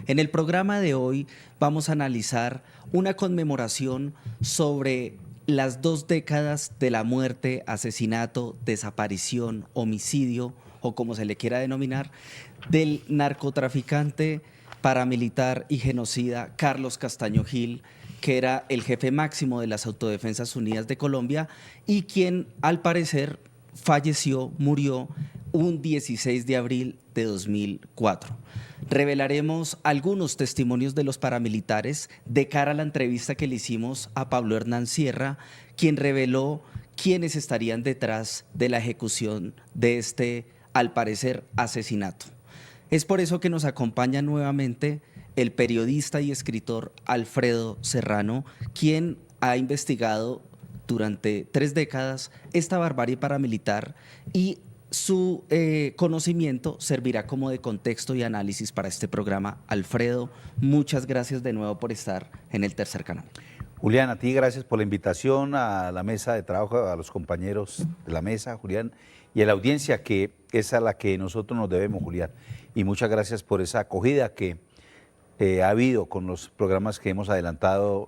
En el programa de hoy vamos a analizar una conmemoración sobre las 2 décadas de la muerte, asesinato, desaparición, homicidio o como se le quiera denominar, del narcotraficante, paramilitar y genocida Carlos Castaño Gil, que era el jefe máximo de las Autodefensas Unidas de Colombia y quien al parecer falleció, murió un 16 de abril de 2004. Revelaremos algunos testimonios de los paramilitares de cara a la entrevista que le hicimos a Pablo Hernán Sierra, quien reveló quiénes estarían detrás de la ejecución de este, al parecer, asesinato. Es por eso que nos acompaña nuevamente el periodista y escritor Alfredo Serrano, quien ha investigado durante 3 décadas esta barbarie paramilitar y su conocimiento servirá como de contexto y análisis para este programa. Alfredo, muchas gracias de nuevo por estar en el Tercer Canal. Julián, a ti gracias por la invitación a la mesa de trabajo, a los compañeros de la mesa, Julián, y a la audiencia que es a la que nosotros nos debemos, Julián. Y muchas gracias por esa acogida que ha habido con los programas que hemos adelantado,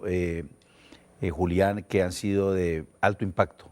Julián, que han sido de alto impacto.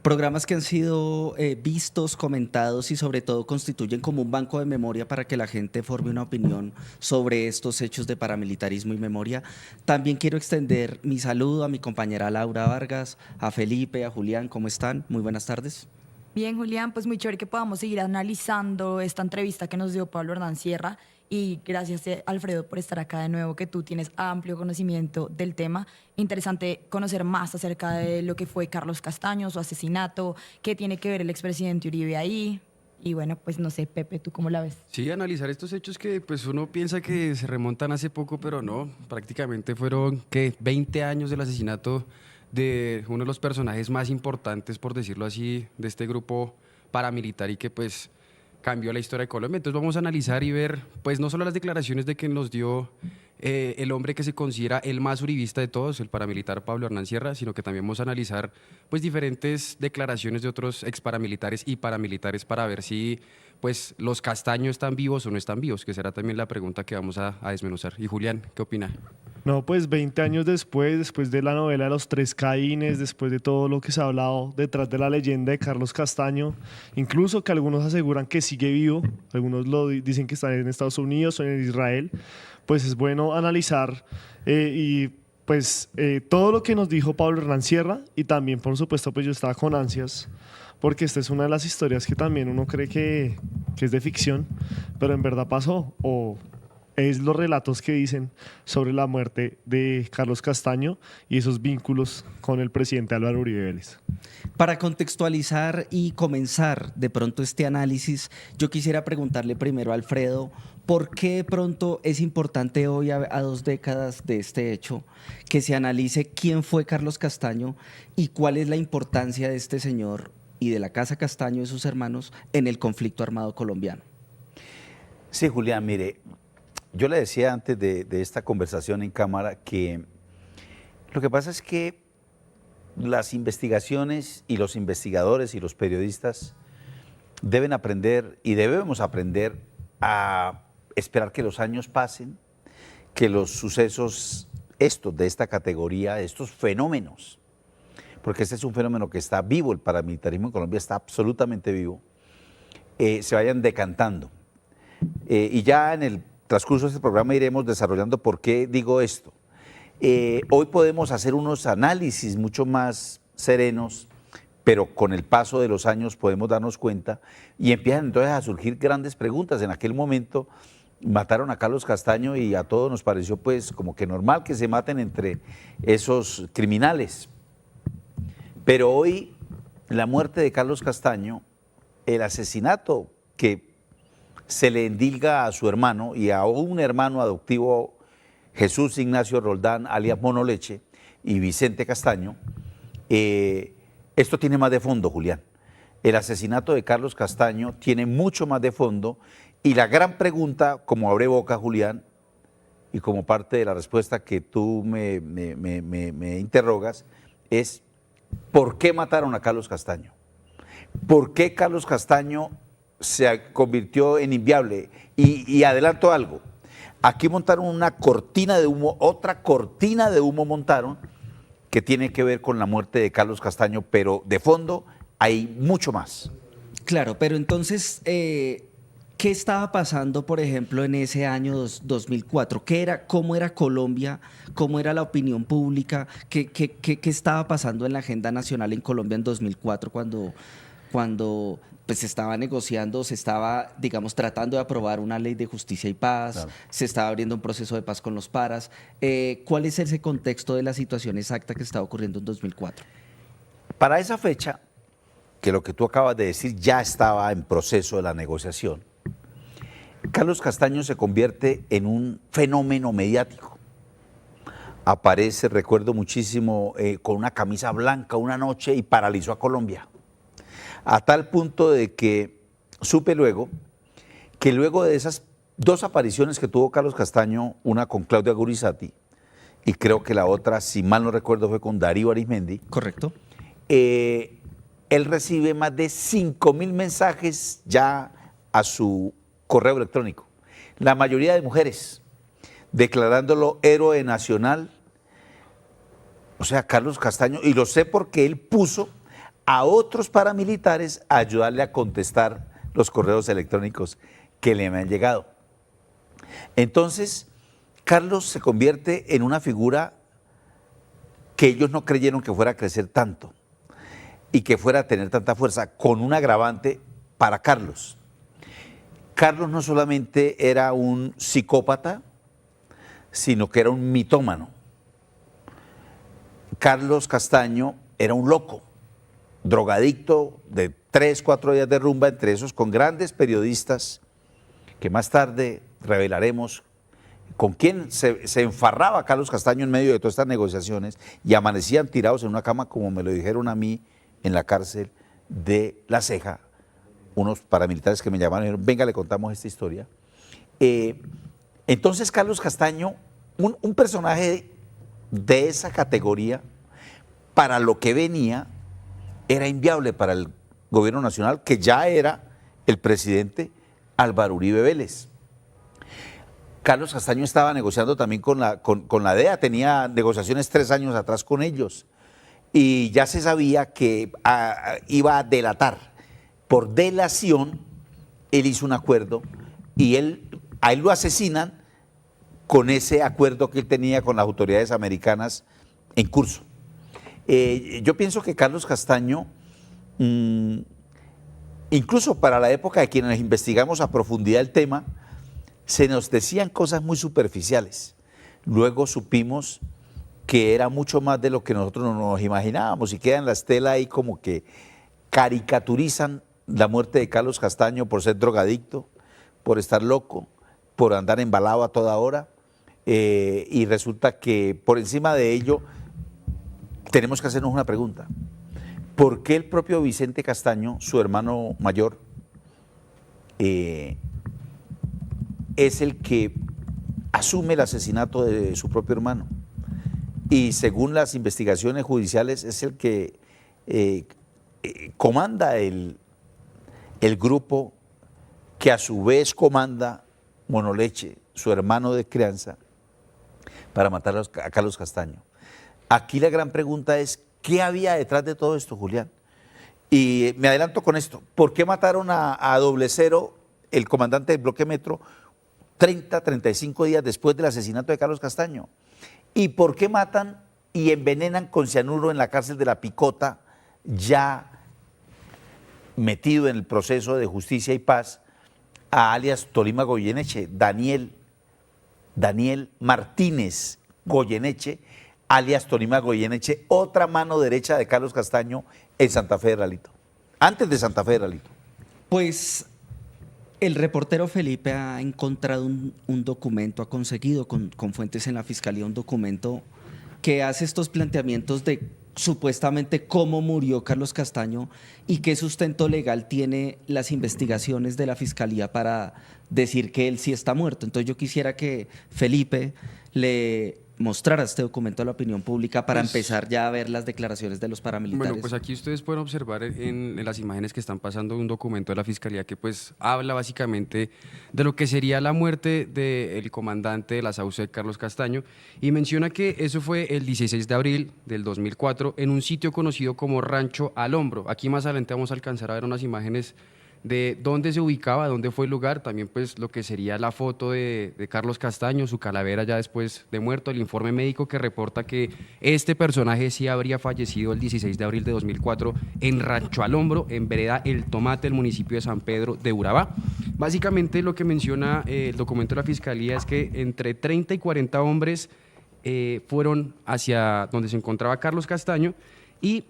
Programas que han sido vistos, comentados y sobre todo constituyen como un banco de memoria para que la gente forme una opinión sobre estos hechos de paramilitarismo y memoria. También quiero extender mi saludo a mi compañera Laura Vargas, a Felipe, a Julián, ¿cómo están? Muy buenas tardes. Bien, Julián, pues muy chévere que podamos seguir analizando esta entrevista que nos dio Pablo Hernán Sierra. Y gracias, Alfredo, por estar acá de nuevo, que tú tienes amplio conocimiento del tema. Interesante conocer más acerca de lo que fue Carlos Castaño, su asesinato, qué tiene que ver el expresidente Uribe ahí. Y bueno, pues no sé, Pepe, ¿tú cómo la ves? Sí, analizar estos hechos que pues uno piensa que se remontan hace poco, pero no, prácticamente fueron, ¿qué? 20 años del asesinato de uno de los personajes más importantes, por decirlo así, de este grupo paramilitar y que pues cambió la historia de Colombia. Entonces vamos a analizar y ver, pues no solo las declaraciones de que nos dio el hombre que se considera el más uribista de todos, el paramilitar Pablo Hernán Sierra, sino que también vamos a analizar pues diferentes declaraciones de otros exparamilitares y paramilitares para ver si pues los Castaño están vivos o no están vivos, que será también la pregunta que vamos a desmenuzar. Y Julián, ¿qué opina? No, pues 20 años después de la novela de los 3 Caínes, después de todo lo que se ha hablado detrás de la leyenda de Carlos Castaño, incluso que algunos aseguran que sigue vivo, algunos dicen que está en Estados Unidos o en Israel, pues es bueno analizar y pues todo lo que nos dijo Pablo Hernán Sierra y también, por supuesto, pues yo estaba con ansias porque esta es una de las historias que también uno cree que es de ficción, pero en verdad pasó o es los relatos que dicen sobre la muerte de Carlos Castaño y esos vínculos con el presidente Álvaro Uribe Vélez. Para contextualizar y comenzar de pronto este análisis, yo quisiera preguntarle primero a Alfredo, ¿por qué de pronto es importante hoy, a 2 décadas de este hecho, que se analice quién fue Carlos Castaño y cuál es la importancia de este señor y de la Casa Castaño y sus hermanos en el conflicto armado colombiano? Sí, Julián, mire, yo le decía antes de esta conversación en cámara que lo que pasa es que las investigaciones y los investigadores y los periodistas deben aprender y debemos aprender a esperar que los años pasen, que los sucesos estos de esta categoría, estos fenómenos, porque este es un fenómeno que está vivo, el paramilitarismo en Colombia está absolutamente vivo, se vayan decantando. Y ya en el transcurso de este programa iremos desarrollando por qué digo esto. Hoy podemos hacer unos análisis mucho más serenos, pero con el paso de los años podemos darnos cuenta y empiezan entonces a surgir grandes preguntas. En aquel momento mataron a Carlos Castaño y a todos nos pareció pues como que normal que se maten entre esos criminales. Pero hoy la muerte de Carlos Castaño, el asesinato que se le endilga a su hermano y a un hermano adoptivo, Jesús Ignacio Roldán, alias Mono Leche, y Vicente Castaño, esto tiene más de fondo, Julián. El asesinato de Carlos Castaño tiene mucho más de fondo y la gran pregunta, como abre boca, Julián, y como parte de la respuesta que tú me interrogas, es ¿por qué mataron a Carlos Castaño? ¿Por qué Carlos Castaño se convirtió en inviable? Y adelanto algo, Aquí montaron una cortina de humo, otra cortina de humo montaron, que tiene que ver con la muerte de Carlos Castaño, pero de fondo hay mucho más. Claro, pero entonces, ¿qué estaba pasando, por ejemplo, en ese año 2004? ¿Cómo era Colombia? ¿Cómo era la opinión pública? ¿Qué estaba pasando en la agenda nacional en Colombia en 2004 cuando pues, se estaba negociando, se estaba, digamos, tratando de aprobar una ley de justicia y paz, Claro. se estaba abriendo un proceso de paz con los paras? ¿Cuál es ese contexto de la situación exacta que estaba ocurriendo en 2004? Para esa fecha, que lo que tú acabas de decir ya estaba en proceso de la negociación, Carlos Castaño se convierte en un fenómeno mediático. Aparece, recuerdo muchísimo, con una camisa blanca una noche y paralizó a Colombia. A tal punto de que supe luego que luego de esas dos apariciones que tuvo Carlos Castaño, una con Claudia Gurizati y creo que la otra, si mal no recuerdo, fue con Darío Arizmendi, ¿Correcto? él recibe más de 5.000 mensajes ya a su correo electrónico. La mayoría de mujeres, declarándolo héroe nacional. O sea, Carlos Castaño, y lo sé porque él puso a otros paramilitares a ayudarle a contestar los correos electrónicos que le habían llegado. Entonces, Carlos se convierte en una figura que ellos no creyeron que fuera a crecer tanto y que fuera a tener tanta fuerza, con un agravante para Carlos. Carlos no solamente era un psicópata, sino que era un mitómano. Carlos Castaño era un loco, drogadicto de 3, 4 días de rumba, entre esos con grandes periodistas, que más tarde revelaremos con quién se enfarraba Carlos Castaño en medio de todas estas negociaciones y amanecían tirados en una cama, como me lo dijeron a mí, en la cárcel de La Ceja, unos paramilitares que me llamaron y dijeron, venga, le contamos esta historia. Entonces Carlos Castaño, un personaje de esa categoría, para lo que venía, era inviable para el gobierno nacional, que ya era el presidente Álvaro Uribe Vélez. Carlos Castaño estaba negociando también con la DEA, tenía negociaciones 3 años atrás con ellos, y ya se sabía que iba a delatar. Por delación, él hizo un acuerdo y a él lo asesinan con ese acuerdo que él tenía con las autoridades americanas en curso. Yo pienso que Carlos Castaño, incluso para la época de quienes investigamos a profundidad el tema, se nos decían cosas muy superficiales. Luego supimos que era mucho más de lo que nosotros nos imaginábamos y queda en la estela ahí como que caricaturizan la muerte de Carlos Castaño por ser drogadicto, por estar loco, por andar embalado a toda hora, y resulta que por encima de ello tenemos que hacernos una pregunta. ¿Por qué el propio Vicente Castaño, su hermano mayor, es el que asume el asesinato de su propio hermano? Y según las investigaciones judiciales es el que comanda el grupo que a su vez comanda Monoleche, su hermano de crianza, para matar a Carlos Castaño. Aquí la gran pregunta es, ¿qué había detrás de todo esto, Julián? Y me adelanto con esto. ¿Por qué mataron a Doble Cero, el comandante del bloque Metro, 30, 35 días después del asesinato de Carlos Castaño? ¿Y por qué matan y envenenan con cianuro en la cárcel de La Picota, ya metido en el proceso de justicia y paz, a alias Tolima Goyeneche, Daniel Martínez Goyeneche, alias Tolima Goyeneche, otra mano derecha de Carlos Castaño en Santa Fe de Ralito, antes de Santa Fe de Ralito? Pues el reportero Felipe ha encontrado un documento, ha conseguido con fuentes en la Fiscalía un documento que hace estos planteamientos de supuestamente cómo murió Carlos Castaño y qué sustento legal tiene las investigaciones de la Fiscalía para decir que él sí está muerto. Entonces yo quisiera que Felipe le mostrara este documento a la opinión pública para Pues- empezar ya a ver las declaraciones de los paramilitares. Bueno, pues aquí ustedes pueden observar en las imágenes que están pasando un documento de la Fiscalía que pues habla básicamente de lo que sería la muerte del comandante de la SAUCE, Carlos Castaño, y menciona que eso fue el 16 de abril del 2004 en un sitio conocido como Rancho al Hombro. Aquí más adelante vamos a alcanzar a ver unas imágenes de dónde se ubicaba, dónde fue el lugar, también pues lo que sería la foto de Carlos Castaño, su calavera ya después de muerto, el informe médico que reporta que este personaje sí habría fallecido el 16 de abril de 2004 en Rancho al Hombro, en vereda El Tomate, el municipio de San Pedro de Urabá. Básicamente lo que menciona el documento de la Fiscalía es que entre 30 y 40 hombres fueron hacia donde se encontraba Carlos Castaño y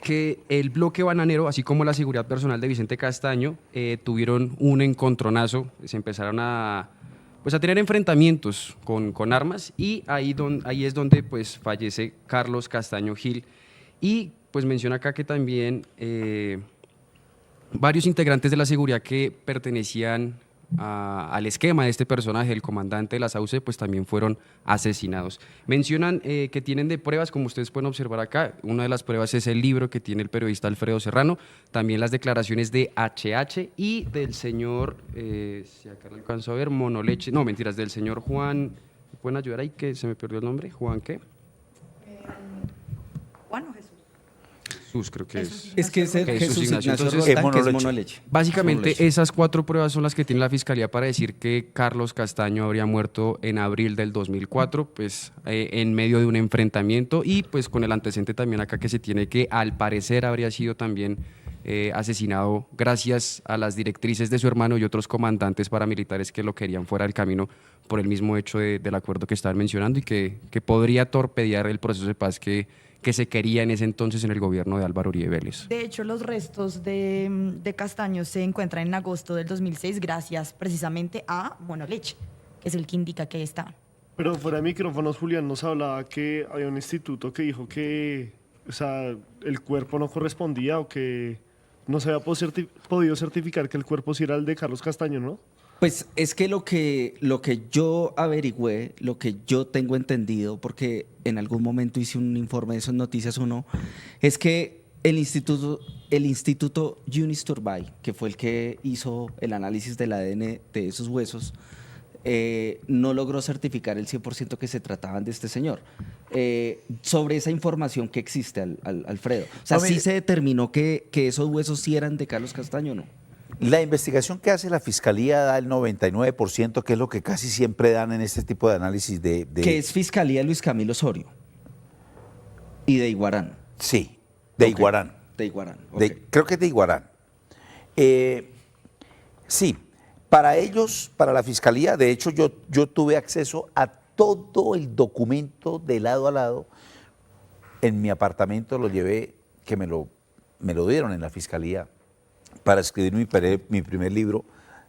que el bloque bananero, así como la seguridad personal de Vicente Castaño, tuvieron un encontronazo, se empezaron a tener enfrentamientos con armas y ahí es donde pues, fallece Carlos Castaño Gil. Y pues menciona acá que también varios integrantes de la seguridad que pertenecían al esquema de este personaje, el comandante de la SAUCE, pues también fueron asesinados. Mencionan que tienen de pruebas, como ustedes pueden observar acá, una de las pruebas es el libro que tiene el periodista Alfredo Serrano, también las declaraciones de HH y del señor, si acá lo alcanzo a ver, Monoleche, no, mentiras, del señor Juan, ¿me pueden ayudar ahí que se me perdió el nombre? ¿Juan qué? Juan o Jesús. Jesús, creo que es. Es que ese Jesús Jesús Ignacio. Ignacio Entonces, Roldán, que es Monoleche. monoleche. Básicamente Monoleche. esas 4 pruebas son las que tiene la Fiscalía para decir que Carlos Castaño habría muerto en abril del 2004, pues en medio de un enfrentamiento y pues con el antecedente también acá que se tiene que al parecer habría sido también asesinado gracias a las directrices de su hermano y otros comandantes paramilitares que lo querían fuera del camino por el mismo hecho del acuerdo que estaban mencionando y que podría torpedear el proceso de paz que se quería en ese entonces en el gobierno de Álvaro Uribe Vélez. De hecho, los restos de Castaño se encuentran en agosto del 2006 gracias precisamente a Monoleche, que es el que indica que ahí estaban. Pero fuera de micrófonos, Julián nos hablaba que había un instituto que dijo que, o sea, el cuerpo no correspondía o que no se había podido certificar que el cuerpo sí era el de Carlos Castaño, ¿no? Pues es que lo que yo averigüé, lo que yo tengo entendido, porque en algún momento hice un informe de esas Noticias 1, es que el instituto Yunis Turbay, que fue el que hizo el análisis del ADN de esos huesos, no logró certificar el 100% que se trataban de este señor. Sobre esa información que existe, Alfredo. O sea, No, mire, sí se determinó que esos huesos sí eran de Carlos Castaño, ¿o no? La investigación que hace la Fiscalía da el 99%, que es lo que casi siempre dan en este tipo de análisis de... Que es Fiscalía Luis Camilo Osorio y de Iguarán. Sí, de Ok. Iguarán. De Iguarán. Creo que es de Iguarán. Sí, para ellos, para la Fiscalía, de hecho yo tuve acceso a todo el documento de lado a lado. En mi apartamento lo llevé, que me lo dieron en la Fiscalía, para escribir mi primer libro,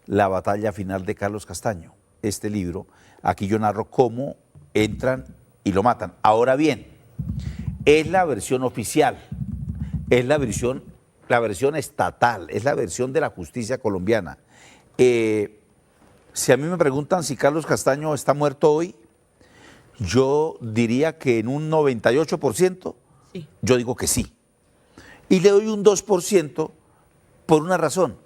La batalla final de Carlos Castaño. Este libro, aquí yo narro cómo entran y lo matan. Ahora bien, es la versión oficial, es la versión estatal, es la versión de la justicia colombiana. Si a mí me preguntan si Carlos Castaño está muerto hoy, yo diría que en un 98%, Sí. yo digo que sí. Y le doy un 2% por una razón.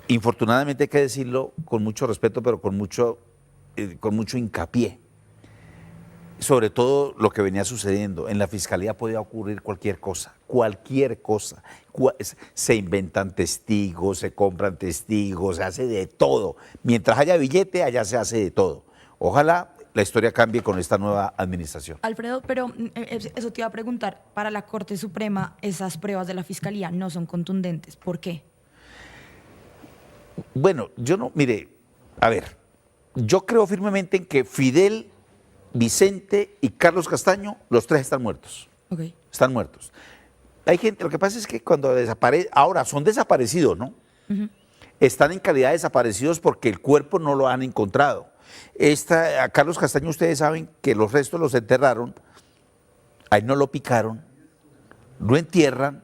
Infortunadamente hay que decirlo con mucho respeto, pero con mucho hincapié. Sobre todo lo que venía sucediendo. En la Fiscalía podía ocurrir cualquier cosa, cualquier cosa. Se inventan testigos, se compran testigos, se hace de todo. Mientras haya billete, allá se hace de todo. Ojalá la historia cambie con esta nueva administración. Alfredo, pero eso te iba a preguntar, para la Corte Suprema esas pruebas de la Fiscalía no son contundentes. ¿Por qué? Bueno, mire, a ver, yo creo firmemente en que Fidel, Vicente y Carlos Castaño, los 3 están muertos. Ok. Están muertos. Hay gente, lo que pasa es que cuando ahora son desaparecidos, ¿no? Están en calidad de desaparecidos porque el cuerpo no lo han encontrado. A Carlos Castaño, ustedes saben que los restos los enterraron, a él no lo picaron, lo entierran,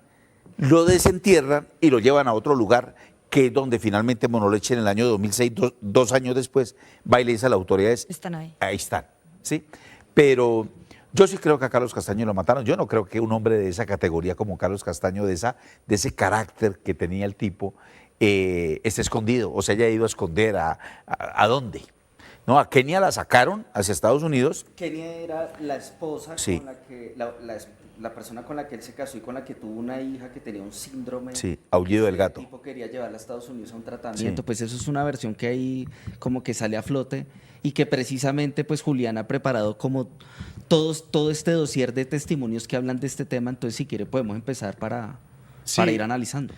lo desentierran y lo llevan a otro lugar que es donde finalmente Monoleche en el año 2006, 2 años después, va y le dice a las autoridades, Están ahí. ahí están, ¿sí? Pero yo sí creo que a Carlos Castaño lo mataron. Yo no creo que un hombre de esa categoría como Carlos Castaño, de ese carácter que tenía el tipo, esté escondido o se haya ido a esconder a dónde. No, a Kenia la sacaron hacia Estados Unidos. Kenia era la esposa Sí. con la que, la persona con la que él se casó y con la que tuvo una hija que tenía un síndrome. Sí, aullido del gato. El tipo quería llevarla a Estados Unidos a un tratamiento. Sí. Pues eso es una versión que ahí como que sale a flote y que precisamente pues Julián ha preparado como todo este dossier de testimonios que hablan de este tema. Entonces si quiere podemos empezar para ir analizando.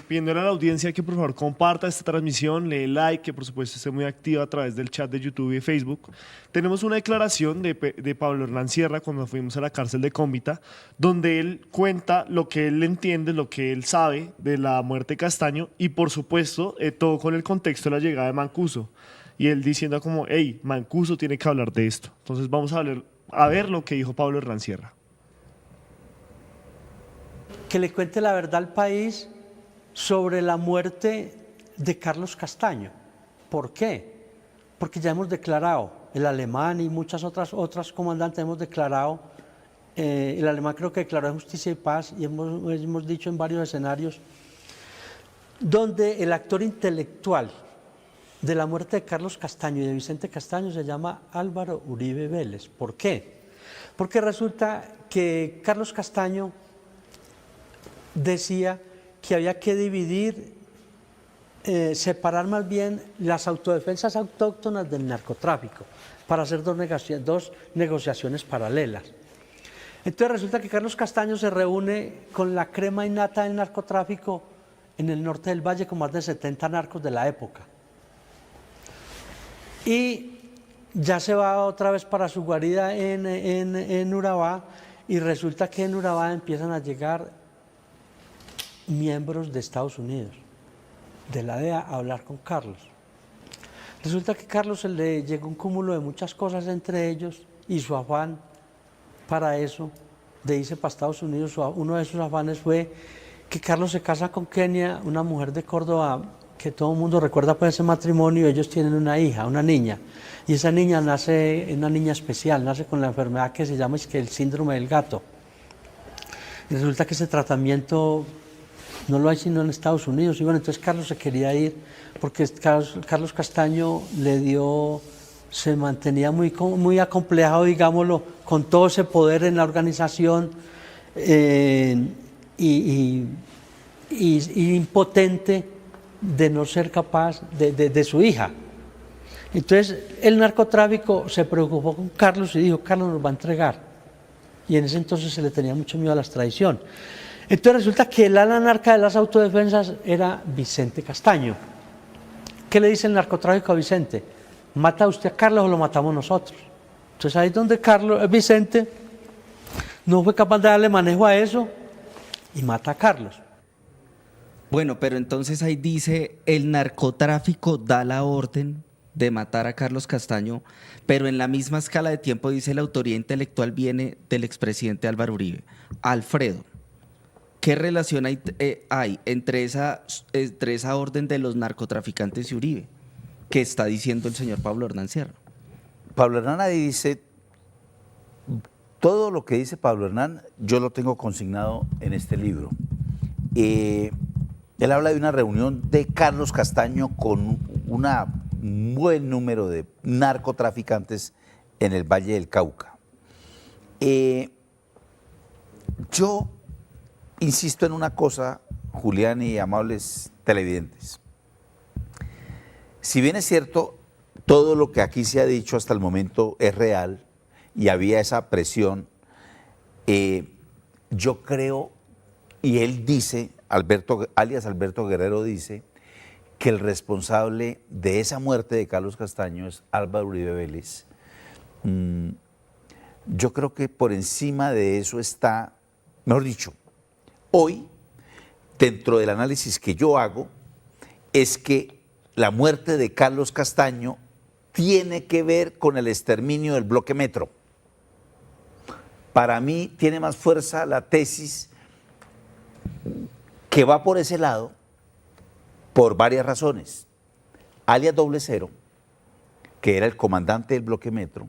Pidiéndole a la audiencia que por favor comparta esta transmisión, le dé like, que por supuesto esté muy activa a través del chat de YouTube y Facebook. Tenemos una declaración de Pablo Hernán Sierra cuando fuimos a la cárcel de Cómbita, donde él cuenta lo que él entiende, lo que él sabe de la muerte de Castaño y por supuesto todo con el contexto de la llegada de Mancuso. Y él diciendo como, hey, Mancuso tiene que hablar de esto. Entonces vamos a ver lo que dijo Pablo Hernán Sierra. Que le cuente la verdad al país sobre la muerte de Carlos Castaño. ¿Por qué? Porque ya hemos declarado, el alemán y muchas otras comandantes hemos declarado, el alemán creo que declaró justicia y paz y hemos dicho en varios escenarios, donde el actor intelectual de la muerte de Carlos Castaño y de Vicente Castaño se llama Álvaro Uribe Vélez. ¿Por qué? Porque resulta que Carlos Castaño decía que había que dividir, separar más bien las autodefensas autóctonas del narcotráfico para hacer dos negociaciones paralelas. Entonces resulta que Carlos Castaño se reúne con la crema innata del narcotráfico en el norte del Valle con más de 70 narcos de la época. Y ya se va otra vez para su guarida en Urabá y resulta que en Urabá empiezan a llegar miembros de Estados Unidos, de la DEA, a hablar con Carlos. Resulta que a Carlos se le llegó un cúmulo de muchas cosas, entre ellos, y su afán para eso, de irse para Estados Unidos, uno de sus afanes fue que Carlos se casa con Kenia, una mujer de Córdoba, que todo el mundo recuerda por ese matrimonio, ellos tienen una hija, una niña, y esa niña nace, una niña especial, nace con la enfermedad que se llama el síndrome del gato. Y resulta que ese tratamiento no lo hay sino en Estados Unidos. Y bueno, entonces Carlos se quería ir porque Carlos Castaño se mantenía muy acomplejado, digámoslo, con todo ese poder en la organización y impotente de no ser capaz de su hija. Entonces el narcotráfico se preocupó con Carlos y dijo, Carlos nos va a entregar. Y en ese entonces se le tenía mucho miedo a la extradición. Entonces resulta que el ala narca de las autodefensas era Vicente Castaño. ¿Qué le dice el narcotráfico a Vicente? ¿Mata usted a Carlos o lo matamos nosotros? Entonces ahí es donde Vicente no fue capaz de darle manejo a eso y mata a Carlos. Bueno, pero entonces ahí dice, el narcotráfico da la orden de matar a Carlos Castaño, pero en la misma escala de tiempo dice la autoría intelectual viene del expresidente Álvaro Uribe. Alfredo, ¿qué relación hay entre esa orden de los narcotraficantes y Uribe? ¿Qué está diciendo el señor Pablo Hernán Sierra? Pablo Hernán ahí dice, todo lo que dice Pablo Hernán, yo lo tengo consignado en este libro. Él habla de una reunión de Carlos Castaño con un buen número de narcotraficantes en el Valle del Cauca. Yo insisto en una cosa, Julián y amables televidentes. Si bien es cierto, todo lo que aquí se ha dicho hasta el momento es real y había esa presión, yo creo, y él dice, alias Alberto Guerrero dice, que el responsable de esa muerte de Carlos Castaño es Álvaro Uribe Vélez. Yo creo que por encima de eso está, mejor dicho, hoy, dentro del análisis que yo hago, es que la muerte de Carlos Castaño tiene que ver con el exterminio del bloque Metro. Para mí tiene más fuerza la tesis que va por ese lado por varias razones. Alias Doble Cero, que era el comandante del bloque Metro,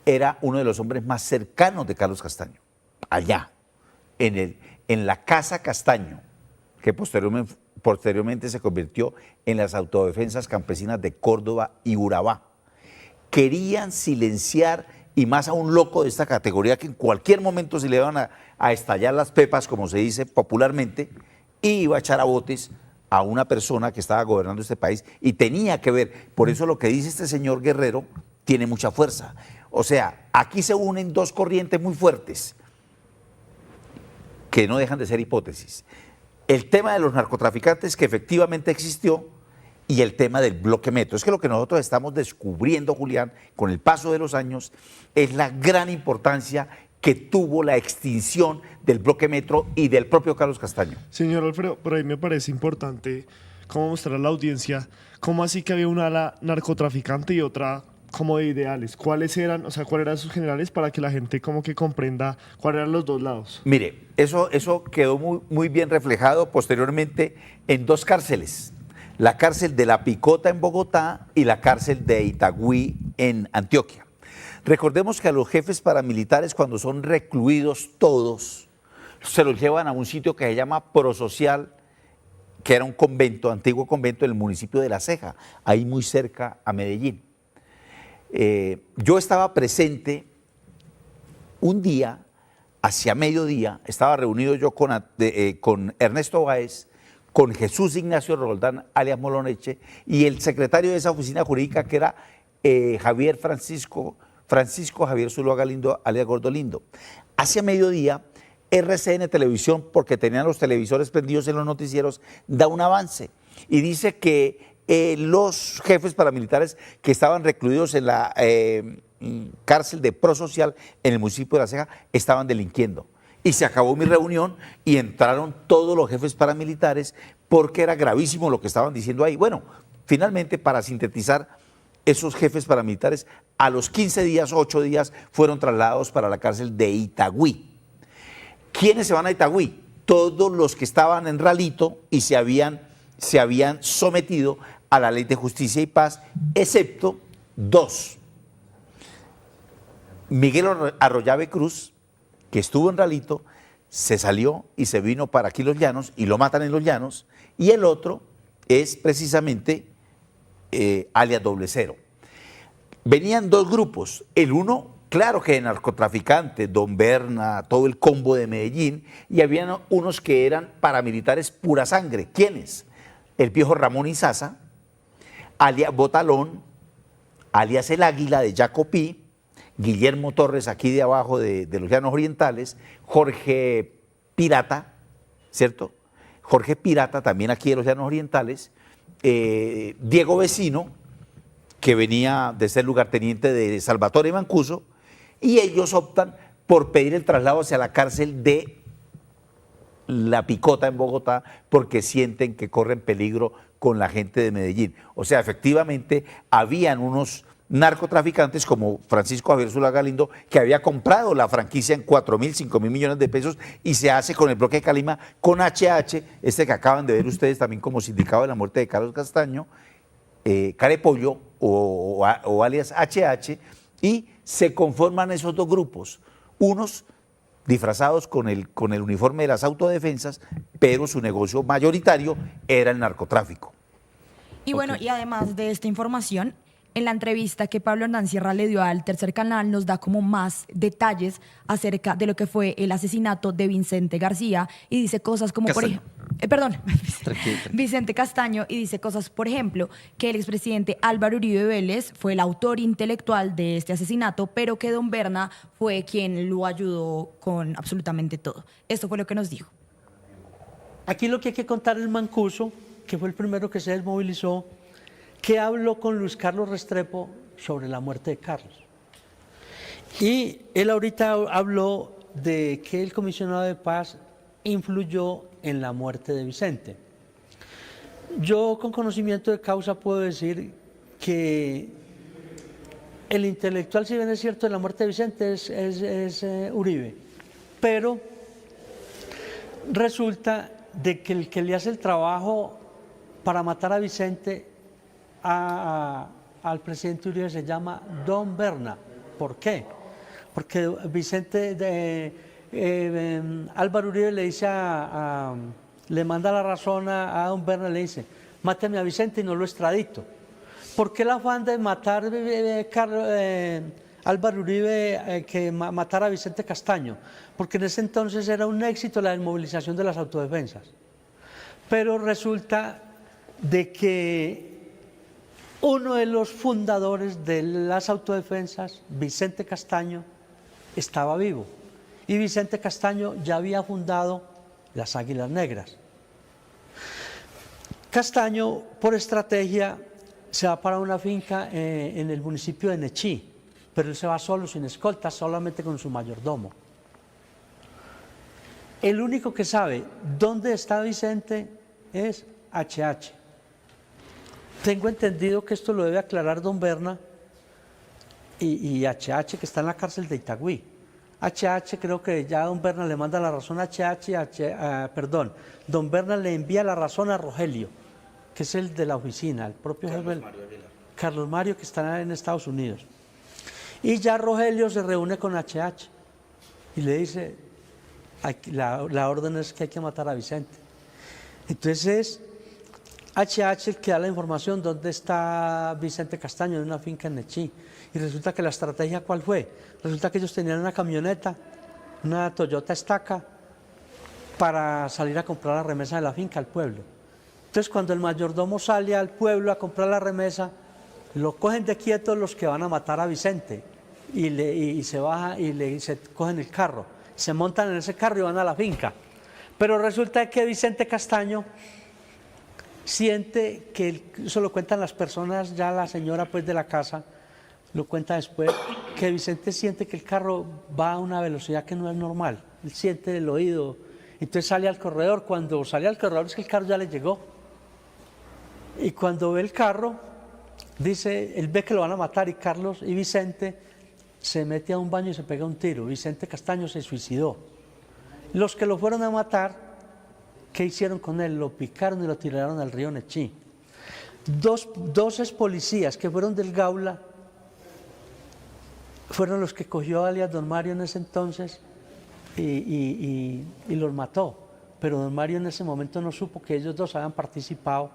era uno de los hombres más cercanos de Carlos Castaño, allá, en la Casa Castaño, que posteriormente se convirtió en las Autodefensas Campesinas de Córdoba y Urabá. Querían silenciar, y más a un loco de esta categoría que en cualquier momento se le iban a estallar las pepas, como se dice popularmente, y iba a echar a botes a una persona que estaba gobernando este país y tenía que ver. Por eso lo que dice este señor Guerrero tiene mucha fuerza. O sea, aquí se unen dos corrientes muy fuertes que no dejan de ser hipótesis. El tema de los narcotraficantes, que efectivamente existió, y el tema del bloque Metro. Es que lo que nosotros estamos descubriendo, Julián, con el paso de los años, es la gran importancia que tuvo la extinción del bloque Metro y del propio Carlos Castaño. Señor Alfredo, por ahí me parece importante cómo mostrar a la audiencia cómo así que había una ala narcotraficante y otra como de ideales. ¿Cuáles eran, o sea, cuáles eran sus generales para que la gente como que comprenda cuáles eran los dos lados? Mire, eso quedó muy bien reflejado posteriormente en dos cárceles. La cárcel de La Picota en Bogotá y la cárcel de Itagüí en Antioquia. Recordemos que a los jefes paramilitares, cuando son recluidos todos, se los llevan a un sitio que se llama Prosocial, que era un convento, antiguo convento del municipio de La Ceja, ahí muy cerca a Medellín. Yo estaba presente un día, hacia mediodía, estaba reunido yo con Ernesto Báez, con Jesús Ignacio Roldán, alias Moloneche, y el secretario de esa oficina jurídica, que era Francisco Javier Zuluaga Lindo, alias Gordolindo. Hacia mediodía, RCN Televisión, porque tenían los televisores prendidos en los noticieros, da un avance y dice que los jefes paramilitares que estaban recluidos en la cárcel de Prosocial en el municipio de La Ceja estaban delinquiendo. Y se acabó mi reunión y entraron todos los jefes paramilitares porque era gravísimo lo que estaban diciendo ahí. Bueno, finalmente, para sintetizar, esos jefes paramilitares a los 15 días, 8 días, fueron trasladados para la cárcel de Itagüí. ¿Quiénes se van a Itagüí? Todos los que estaban en Ralito y se habían sometido a la Ley de Justicia y Paz, excepto dos. Miguel Arroyave Cruz, que estuvo en Ralito, se salió y se vino para aquí Los Llanos y lo matan en Los Llanos, y el otro es precisamente alias Doble Cero. Venían dos grupos, el uno, claro que de narcotraficante, Don Berna, todo el combo de Medellín, y habían unos que eran paramilitares pura sangre. ¿Quiénes? El viejo Ramón Izaza, alias Botalón, alias El Águila de Jacopí, Guillermo Torres, aquí de abajo de los Llanos Orientales, Jorge Pirata, ¿cierto? Jorge Pirata, también aquí de los Llanos Orientales, Diego Vecino, que venía de ser lugarteniente de Salvatore Mancuso, y ellos optan por pedir el traslado hacia la cárcel de La Picota en Bogotá porque sienten que corren peligro con la gente de Medellín. O sea, efectivamente, habían unos narcotraficantes como Francisco Javier Zuluaga Lindo, que había comprado la franquicia en 4.000, 5.000 millones de pesos y se hace con el bloque de Calima, con HH, este que acaban de ver ustedes también como sindicado de la muerte de Carlos Castaño, Carepollo o alias HH, y se conforman esos dos grupos, unos disfrazados con el uniforme de las autodefensas, pero su negocio mayoritario era el narcotráfico. Y bueno, y además de esta información, en la entrevista que Pablo Hernán Sierra le dio al Tercer Canal nos da como más detalles acerca de lo que fue el asesinato de Vicente García y dice cosas como, Castaño. Tranquilo. Vicente Castaño, y dice cosas, por ejemplo, que el expresidente Álvaro Uribe Vélez fue el autor intelectual de este asesinato, pero que Don Berna fue quien lo ayudó con absolutamente todo. Esto fue lo que nos dijo. Aquí lo que hay que contar es Mancuso, que fue el primero que se desmovilizó, que habló con Luis Carlos Restrepo sobre la muerte de Carlos. Y él ahorita habló de que el comisionado de paz influyó en la muerte de Vicente. Yo con conocimiento de causa puedo decir que el intelectual, si bien es cierto, de la muerte de Vicente es Uribe, pero resulta de que el que le hace el trabajo para matar a Vicente, al presidente Uribe se llama Don Berna. ¿Por qué? Porque Álvaro Uribe le dice le manda la razón a Don Berna, le dice, máteme a Vicente y no lo extradito. ¿Por qué el afán de matar Álvaro Uribe que matara a Vicente Castaño? Porque en ese entonces era un éxito la desmovilización de las autodefensas. Pero resulta de que uno de los fundadores de las autodefensas, Vicente Castaño, estaba vivo. Y Vicente Castaño ya había fundado las Águilas Negras. Castaño, por estrategia, se va para una finca en el municipio de Nechí, pero él se va solo, sin escolta, solamente con su mayordomo. El único que sabe dónde está Vicente es HH. Tengo entendido que esto lo debe aclarar don Berna y HH, que está en la cárcel de Itagüí. HH, creo que ya don Berna le manda la razón a don Berna le envía la razón a Rogelio, que es el de la oficina, el propio jefe, Carlos Mario, que está en Estados Unidos. Y ya Rogelio se reúne con HH y le dice, la orden es que hay que matar a Vicente. Entonces HH el que da la información dónde está Vicente Castaño, en una finca en Nechí. Y resulta que la estrategia, ¿cuál fue? Resulta que ellos tenían una camioneta, una Toyota Estaca, para salir a comprar la remesa de la finca al pueblo. Entonces, cuando el mayordomo sale al pueblo a comprar la remesa, lo cogen de quieto los que van a matar a Vicente y se baja y se cogen el carro, se montan en ese carro y van a la finca. Pero resulta que Vicente Castaño siente que, eso lo cuentan las personas, ya la señora pues de la casa lo cuenta después, que Vicente siente que el carro va a una velocidad que no es normal, él siente el oído, entonces sale al corredor, cuando sale al corredor es que el carro ya le llegó, y cuando ve el carro, dice, él ve que lo van a matar y Carlos y Vicente se mete a un baño y se pega un tiro, Vicente Castaño se suicidó. Los que lo fueron a matar, ¿qué hicieron con él? Lo picaron y lo tiraron al río Nechí. Dos ex policías que fueron del Gaula fueron los que cogió alias don Mario en ese entonces y los mató. Pero don Mario en ese momento no supo que ellos dos habían participado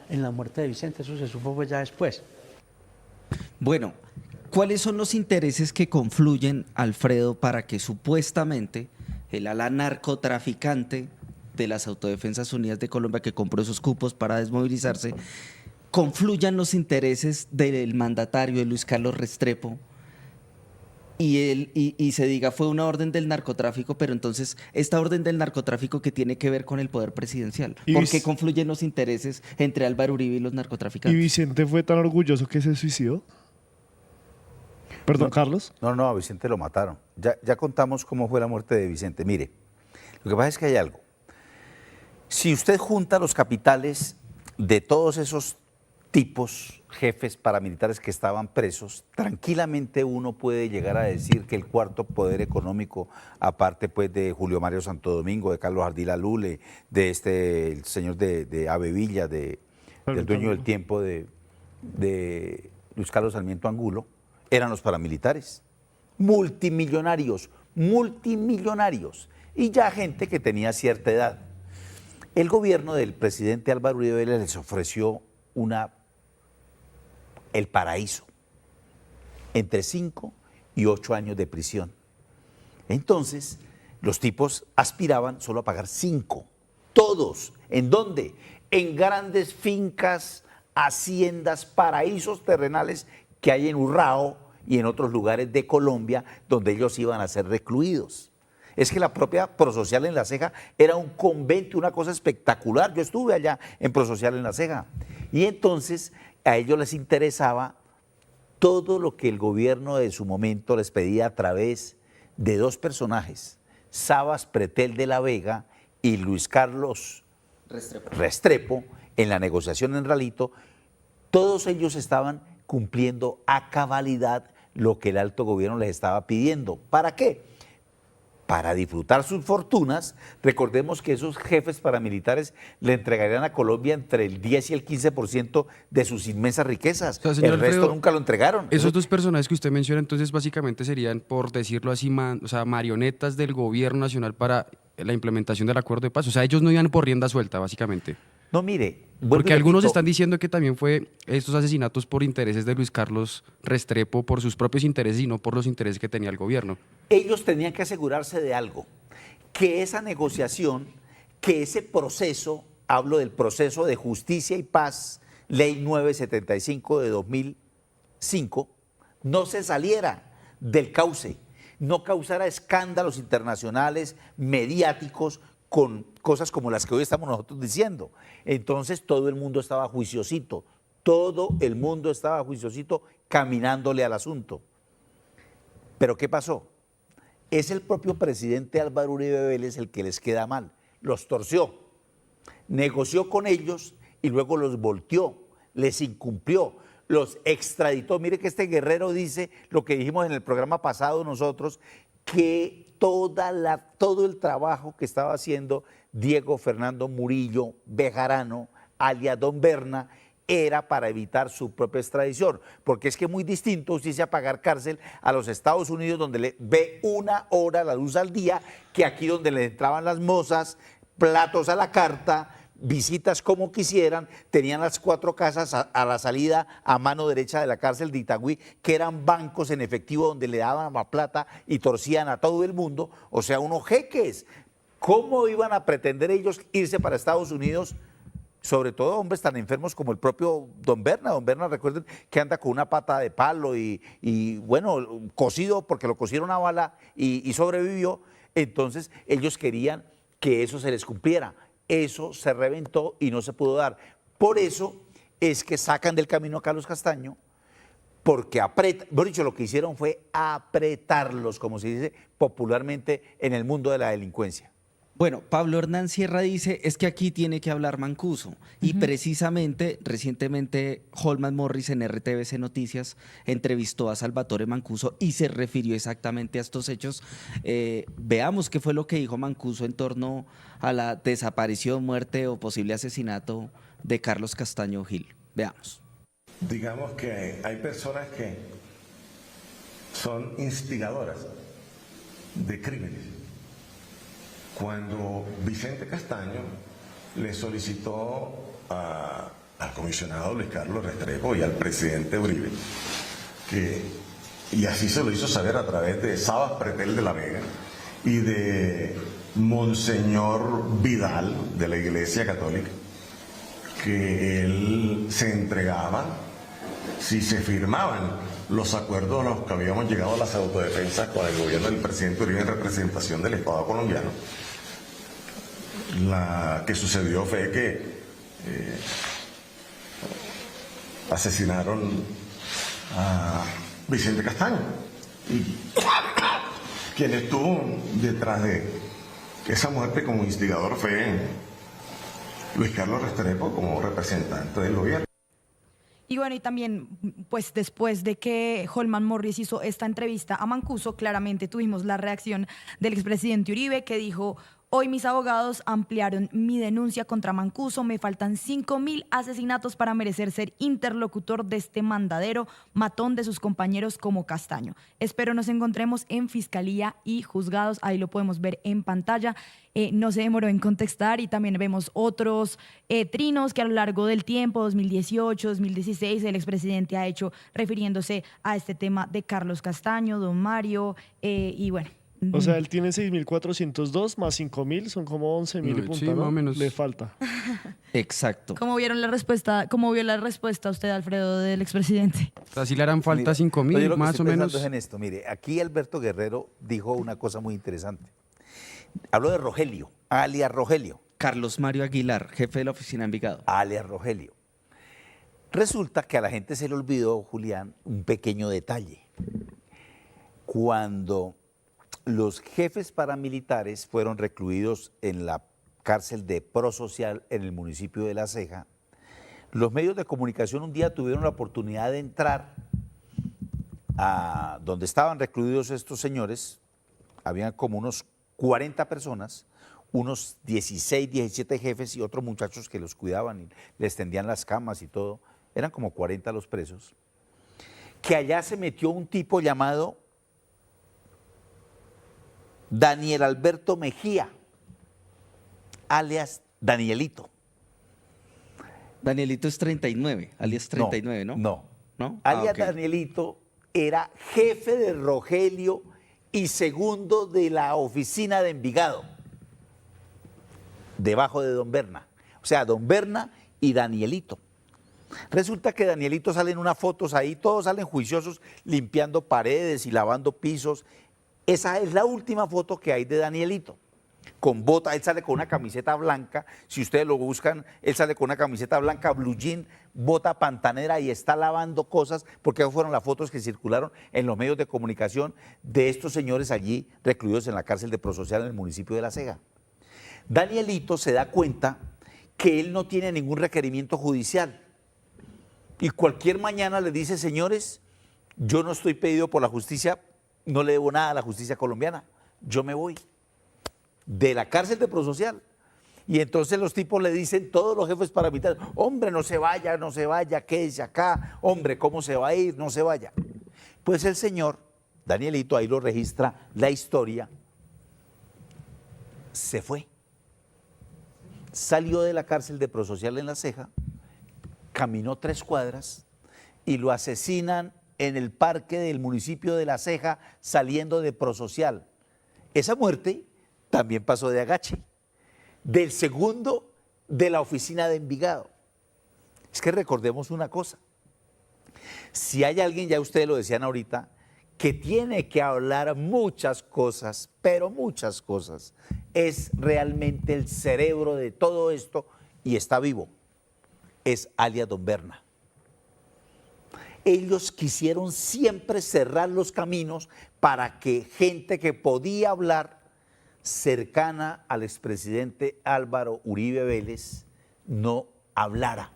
en la muerte de Vicente, eso se supo pues ya después. Bueno, ¿cuáles son los intereses que confluyen, Alfredo, para que supuestamente el ala narcotraficante de las Autodefensas Unidas de Colombia, que compró esos cupos para desmovilizarse, confluyan los intereses del mandatario, de Luis Carlos Restrepo, y se diga fue una orden del narcotráfico, pero entonces esta orden del narcotráfico que tiene que ver con el poder presidencial? ¿Por qué confluyen los intereses entre Álvaro Uribe y los narcotraficantes? ¿Y Vicente fue tan orgulloso que se suicidó? Perdón, Carlos. No, a Vicente lo mataron. Ya contamos cómo fue la muerte de Vicente. Mire, lo que pasa es que hay algo. Si usted junta los capitales de todos esos tipos, jefes paramilitares que estaban presos, tranquilamente uno puede llegar a decir que el cuarto poder económico, aparte pues de Julio Mario Santo Domingo, de Carlos Ardila Lule, de el señor de Avevilla, del dueño del tiempo de Luis Carlos Sarmiento Angulo, eran los paramilitares, multimillonarios, y ya gente que tenía cierta edad. El gobierno del presidente Álvaro Uribe les ofreció el paraíso, entre 5 y 8 años de prisión. Entonces, los tipos aspiraban solo a pagar 5, todos. ¿En dónde? En grandes fincas, haciendas, paraísos terrenales que hay en Urrao y en otros lugares de Colombia donde ellos iban a ser recluidos. Es que la propia Prosocial en La Ceja era un convento, una cosa espectacular. Yo estuve allá en Prosocial en La Ceja. Y entonces a ellos les interesaba todo lo que el gobierno de su momento les pedía a través de dos personajes, Sabas Pretel de la Vega y Luis Carlos Restrepo, en la negociación en Ralito. Todos ellos estaban cumpliendo a cabalidad lo que el alto gobierno les estaba pidiendo. ¿Para qué? para disfrutar sus fortunas. Recordemos que esos jefes paramilitares le entregarían a Colombia entre el 10 y el 15% de sus inmensas riquezas. O sea, señor El resto Alfredo, nunca lo entregaron. Esos dos personajes que usted menciona, entonces básicamente serían, por decirlo así, o sea, marionetas del gobierno nacional para la implementación del acuerdo de paz. O sea, ellos no iban por rienda suelta, básicamente. No, mire, vuelvo Porque y algunos repito, están diciendo que también fue estos asesinatos por intereses de Luis Carlos Restrepo, por sus propios intereses y no por los intereses que tenía el gobierno. ellos tenían que asegurarse de algo, que esa negociación, que ese proceso, hablo del proceso de justicia y paz, ley 975 de 2005, no se saliera del cauce, no causara escándalos internacionales, mediáticos, con cosas como las que hoy estamos nosotros diciendo. Entonces todo el mundo estaba juiciosito, todo el mundo estaba juiciosito caminándole al asunto. ¿Pero qué pasó? Es el propio presidente Álvaro Uribe Vélez el que les queda mal. Los torció, negoció con ellos y luego los volteó, les incumplió, los extraditó. Mire que este guerrero dice lo que dijimos en el programa pasado nosotros, que todo el trabajo que estaba haciendo Diego Fernando Murillo Bejarano, alias Don Berna, era para evitar su propia extradición, porque es que es muy distinto usted irse a pagar cárcel a los Estados Unidos, donde le ve 1 hora la luz al día, que aquí donde le entraban las mozas, platos a la carta, visitas como quisieran, tenían las 4 casas a la salida a mano derecha de la cárcel de Itagüí, que eran bancos en efectivo donde le daban la plata y torcían a todo el mundo, o sea, unos jeques. ¿Cómo iban a pretender ellos irse para Estados Unidos? Sobre todo hombres tan enfermos como el propio Don Berna. Don Berna, recuerden que anda con una pata de palo y bueno, cosido porque lo cosieron a bala y sobrevivió. Entonces ellos querían que eso se les cumpliera. Eso se reventó y no se pudo dar. Por eso es que sacan del camino a Carlos Castaño, porque mejor dicho, lo que hicieron fue apretarlos, como se dice popularmente en el mundo de la delincuencia. Bueno, Pablo Hernán Sierra dice, es que aquí tiene que hablar Mancuso. Y precisamente, recientemente, Holman Morris en RTBC Noticias entrevistó a Salvatore Mancuso y se refirió exactamente a estos hechos. Veamos qué fue lo que dijo Mancuso en torno a la desaparición, muerte o posible asesinato de Carlos Castaño Gil. Veamos. Digamos que hay personas que son instigadoras de crímenes. Cuando Vicente Castaño le solicitó al comisionado Luis Carlos Restrepo y al presidente Uribe, y así se lo hizo saber a través de Sabas Pretel de la Vega y de Monseñor Vidal de la Iglesia Católica, que él se entregaba si se firmaban los acuerdos a los que habíamos llegado a las autodefensas con el gobierno del presidente Uribe en representación del Estado colombiano. La que sucedió fue que asesinaron a Vicente Castaño, y quien estuvo detrás de esa muerte como instigador fue Luis Carlos Restrepo como representante del gobierno. Y bueno, y también, pues después de que Holman Morris hizo esta entrevista a Mancuso, claramente tuvimos la reacción del expresidente Uribe, que dijo: hoy mis abogados ampliaron mi denuncia contra Mancuso. Me faltan 5.000 asesinatos para merecer ser interlocutor de este mandadero, matón de sus compañeros como Castaño. Espero nos encontremos en fiscalía y juzgados. Ahí lo podemos ver en pantalla. No se demoró en contestar, y también vemos otros trinos que a lo largo del tiempo, 2018, 2016, el expresidente ha hecho refiriéndose a este tema de Carlos Castaño, don Mario, y bueno. O sea, él tiene 6.402 más 5.000, son como 11.000 y punta, Sí, ¿no? más o menos. Le falta. Exacto. ¿Cómo vieron la respuesta? ¿Cómo vio la respuesta usted, Alfredo, del expresidente? O sea, si le harán falta Mira, 5.000, yo lo que más estoy o menos. pensando es en esto. Mire, aquí Alberto Guerrero dijo una cosa muy interesante. Habló de Rogelio, alias Rogelio. Carlos Mario Aguilar, jefe de la oficina Envigado. Alias Rogelio. Resulta que a la gente se le olvidó, Julián, un pequeño detalle. Cuando los jefes paramilitares fueron recluidos en la cárcel de Prosocial en el municipio de La Ceja, los medios de comunicación un día tuvieron la oportunidad de entrar a donde estaban recluidos estos señores. Habían como unos 40 personas, unos 16, 17 jefes y otros muchachos que los cuidaban y les tendían las camas y todo. Eran como 40 los presos. Que allá se metió un tipo llamado Daniel Alberto Mejía, alias Danielito. Danielito es 39, alias 39, ¿no? No. ¿No? Alias Ok. Danielito era jefe de Rogelio y segundo de la oficina de Envigado, debajo de Don Berna. O sea, Don Berna y Danielito. Resulta que Danielito sale en unas fotos ahí, todos salen juiciosos limpiando paredes y lavando pisos. Esa es la última foto que hay de Danielito. Con bota, él sale con una camiseta blanca, si ustedes lo buscan, él sale con una camiseta blanca, blue jean, bota pantanera y está lavando cosas, porque esas fueron las fotos que circularon en los medios de comunicación de estos señores allí recluidos en la cárcel de Prosocial en el municipio de La Ceja. Danielito se da cuenta que él no tiene ningún requerimiento judicial y cualquier mañana le dice, señores, yo no estoy pedido por la justicia, no le debo nada a la justicia colombiana, yo me voy de la cárcel de Prosocial. Y entonces los tipos le dicen, todos los jefes paramilitares, hombre, no se vaya, quédese acá, hombre, ¿cómo se va a ir? No se vaya. Pues el señor, Danielito, ahí lo registra la historia, se fue. Salió de la cárcel de Prosocial en La Ceja, caminó 3 cuadras y lo asesinan en el parque del municipio de La Ceja saliendo de Prosocial. Esa muerte también pasó de agache, del segundo de la oficina de Envigado. Es que recordemos una cosa, si hay alguien, ya ustedes lo decían ahorita, que tiene que hablar muchas cosas, pero muchas cosas, es realmente el cerebro de todo esto y está vivo, es alias Don Berna. Ellos quisieron siempre cerrar los caminos para que gente que podía hablar cercana al expresidente Álvaro Uribe Vélez no hablara.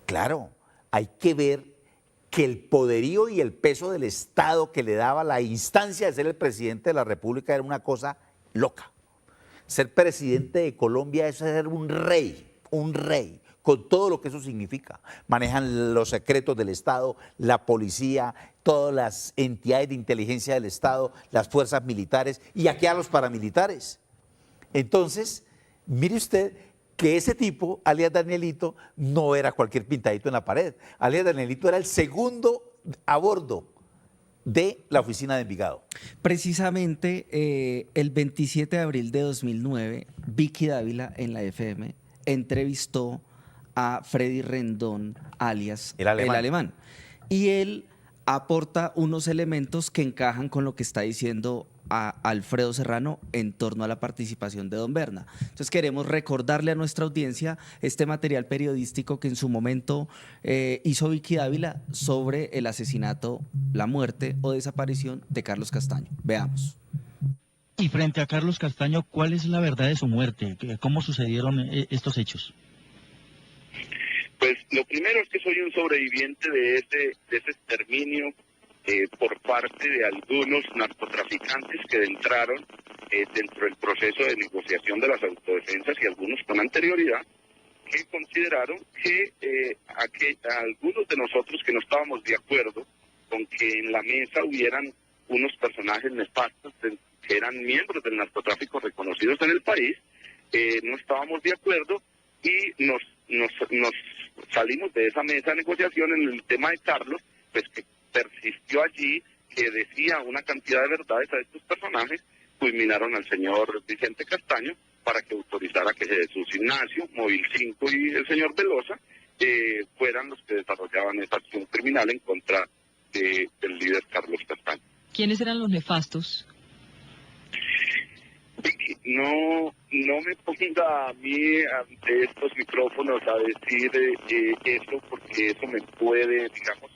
Claro, hay que ver que el poderío y el peso del Estado que le daba la instancia de ser el presidente de la República era una cosa loca. Ser presidente de Colombia es ser un rey, con todo lo que eso significa. Manejan los secretos del Estado, la policía, todas las entidades de inteligencia del Estado, las fuerzas militares y aquí a los paramilitares. Entonces, mire usted que ese tipo, alias Danielito, no era cualquier pintadito en la pared. Alias Danielito era el segundo a bordo de la oficina de Envigado. Precisamente el 27 de abril de 2009, Vicky Dávila en la FM entrevistó a Freddy Rendón, alias El Alemán. Y él aporta unos elementos que encajan con lo que está diciendo a Alfredo Serrano en torno a la participación de Don Berna. Entonces queremos recordarle a nuestra audiencia este material periodístico que en su momento hizo Vicky Dávila sobre el asesinato, la muerte o desaparición de Carlos Castaño. Veamos. Y frente a Carlos Castaño, ¿cuál es la verdad de su muerte? ¿Cómo sucedieron estos hechos? Pues lo primero es que soy un sobreviviente de ese exterminio por parte de algunos narcotraficantes que entraron dentro del proceso de negociación de las autodefensas y algunos con anterioridad, que consideraron que algunos de nosotros que no estábamos de acuerdo con que en la mesa hubieran unos personajes nefastos que eran miembros del narcotráfico reconocidos en el país, no estábamos de acuerdo y nos salimos de esa mesa de negociación en el tema de Carlos, pues que persistió allí, que decía una cantidad de verdades a estos personajes, culminaron al señor Vicente Castaño para que autorizara que Jesús Ignacio, Móvil 5 y el señor Velosa fueran los que desarrollaban esa acción criminal en contra del líder Carlos Castaño. ¿Quiénes eran los nefastos? No me ponga a mí ante estos micrófonos a decir eso, porque eso me puede, digamos,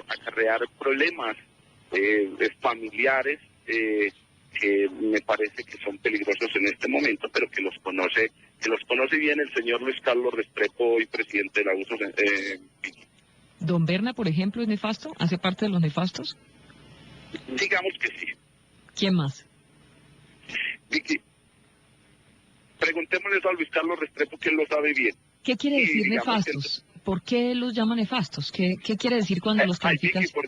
acarrear problemas familiares que me parece que son peligrosos en este momento, pero que los conoce bien el señor Luis Carlos Restrepo, hoy presidente de la USO. ¿Don Berna, por ejemplo, es nefasto? ¿Hace parte de los nefastos? Digamos que sí. ¿Quién más? Vicky, preguntémosle eso a Luis Carlos Restrepo, que él lo sabe bien. ¿Qué quiere Y decir digamos nefastos? ¿Por qué los llama nefastos? ¿Qué quiere decir cuando los Ay, Vicky, calificas?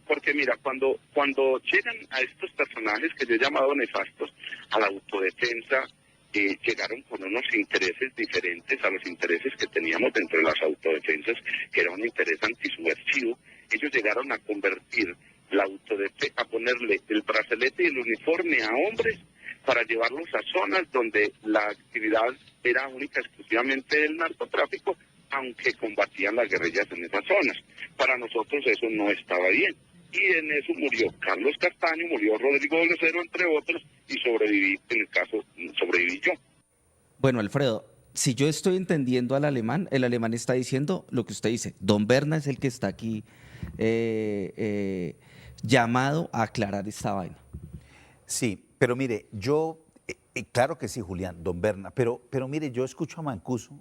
porque mira, cuando llegan a estos personajes que yo he llamado nefastos a la autodefensa, llegaron con unos intereses diferentes a los intereses que teníamos dentro de las autodefensas, que era un interés antisubversivo. Ellos llegaron a convertir la autodefensa, a ponerle el brazalete y el uniforme a hombres para llevarlos a zonas donde la actividad era única exclusivamente del narcotráfico, aunque combatían las guerrillas en esas zonas. Para nosotros eso no estaba bien. Y en eso murió Carlos Castaño, murió Rodrigo Bolesero, entre otros, y sobreviví, en el caso, sobreviví yo. Bueno, Alfredo, si yo estoy entendiendo al alemán, el alemán está diciendo lo que usted dice. Don Berna es el que está aquí llamado a aclarar esta vaina. Sí, pero mire, yo, claro que sí, Julián, don Berna, pero mire, yo escucho a Mancuso.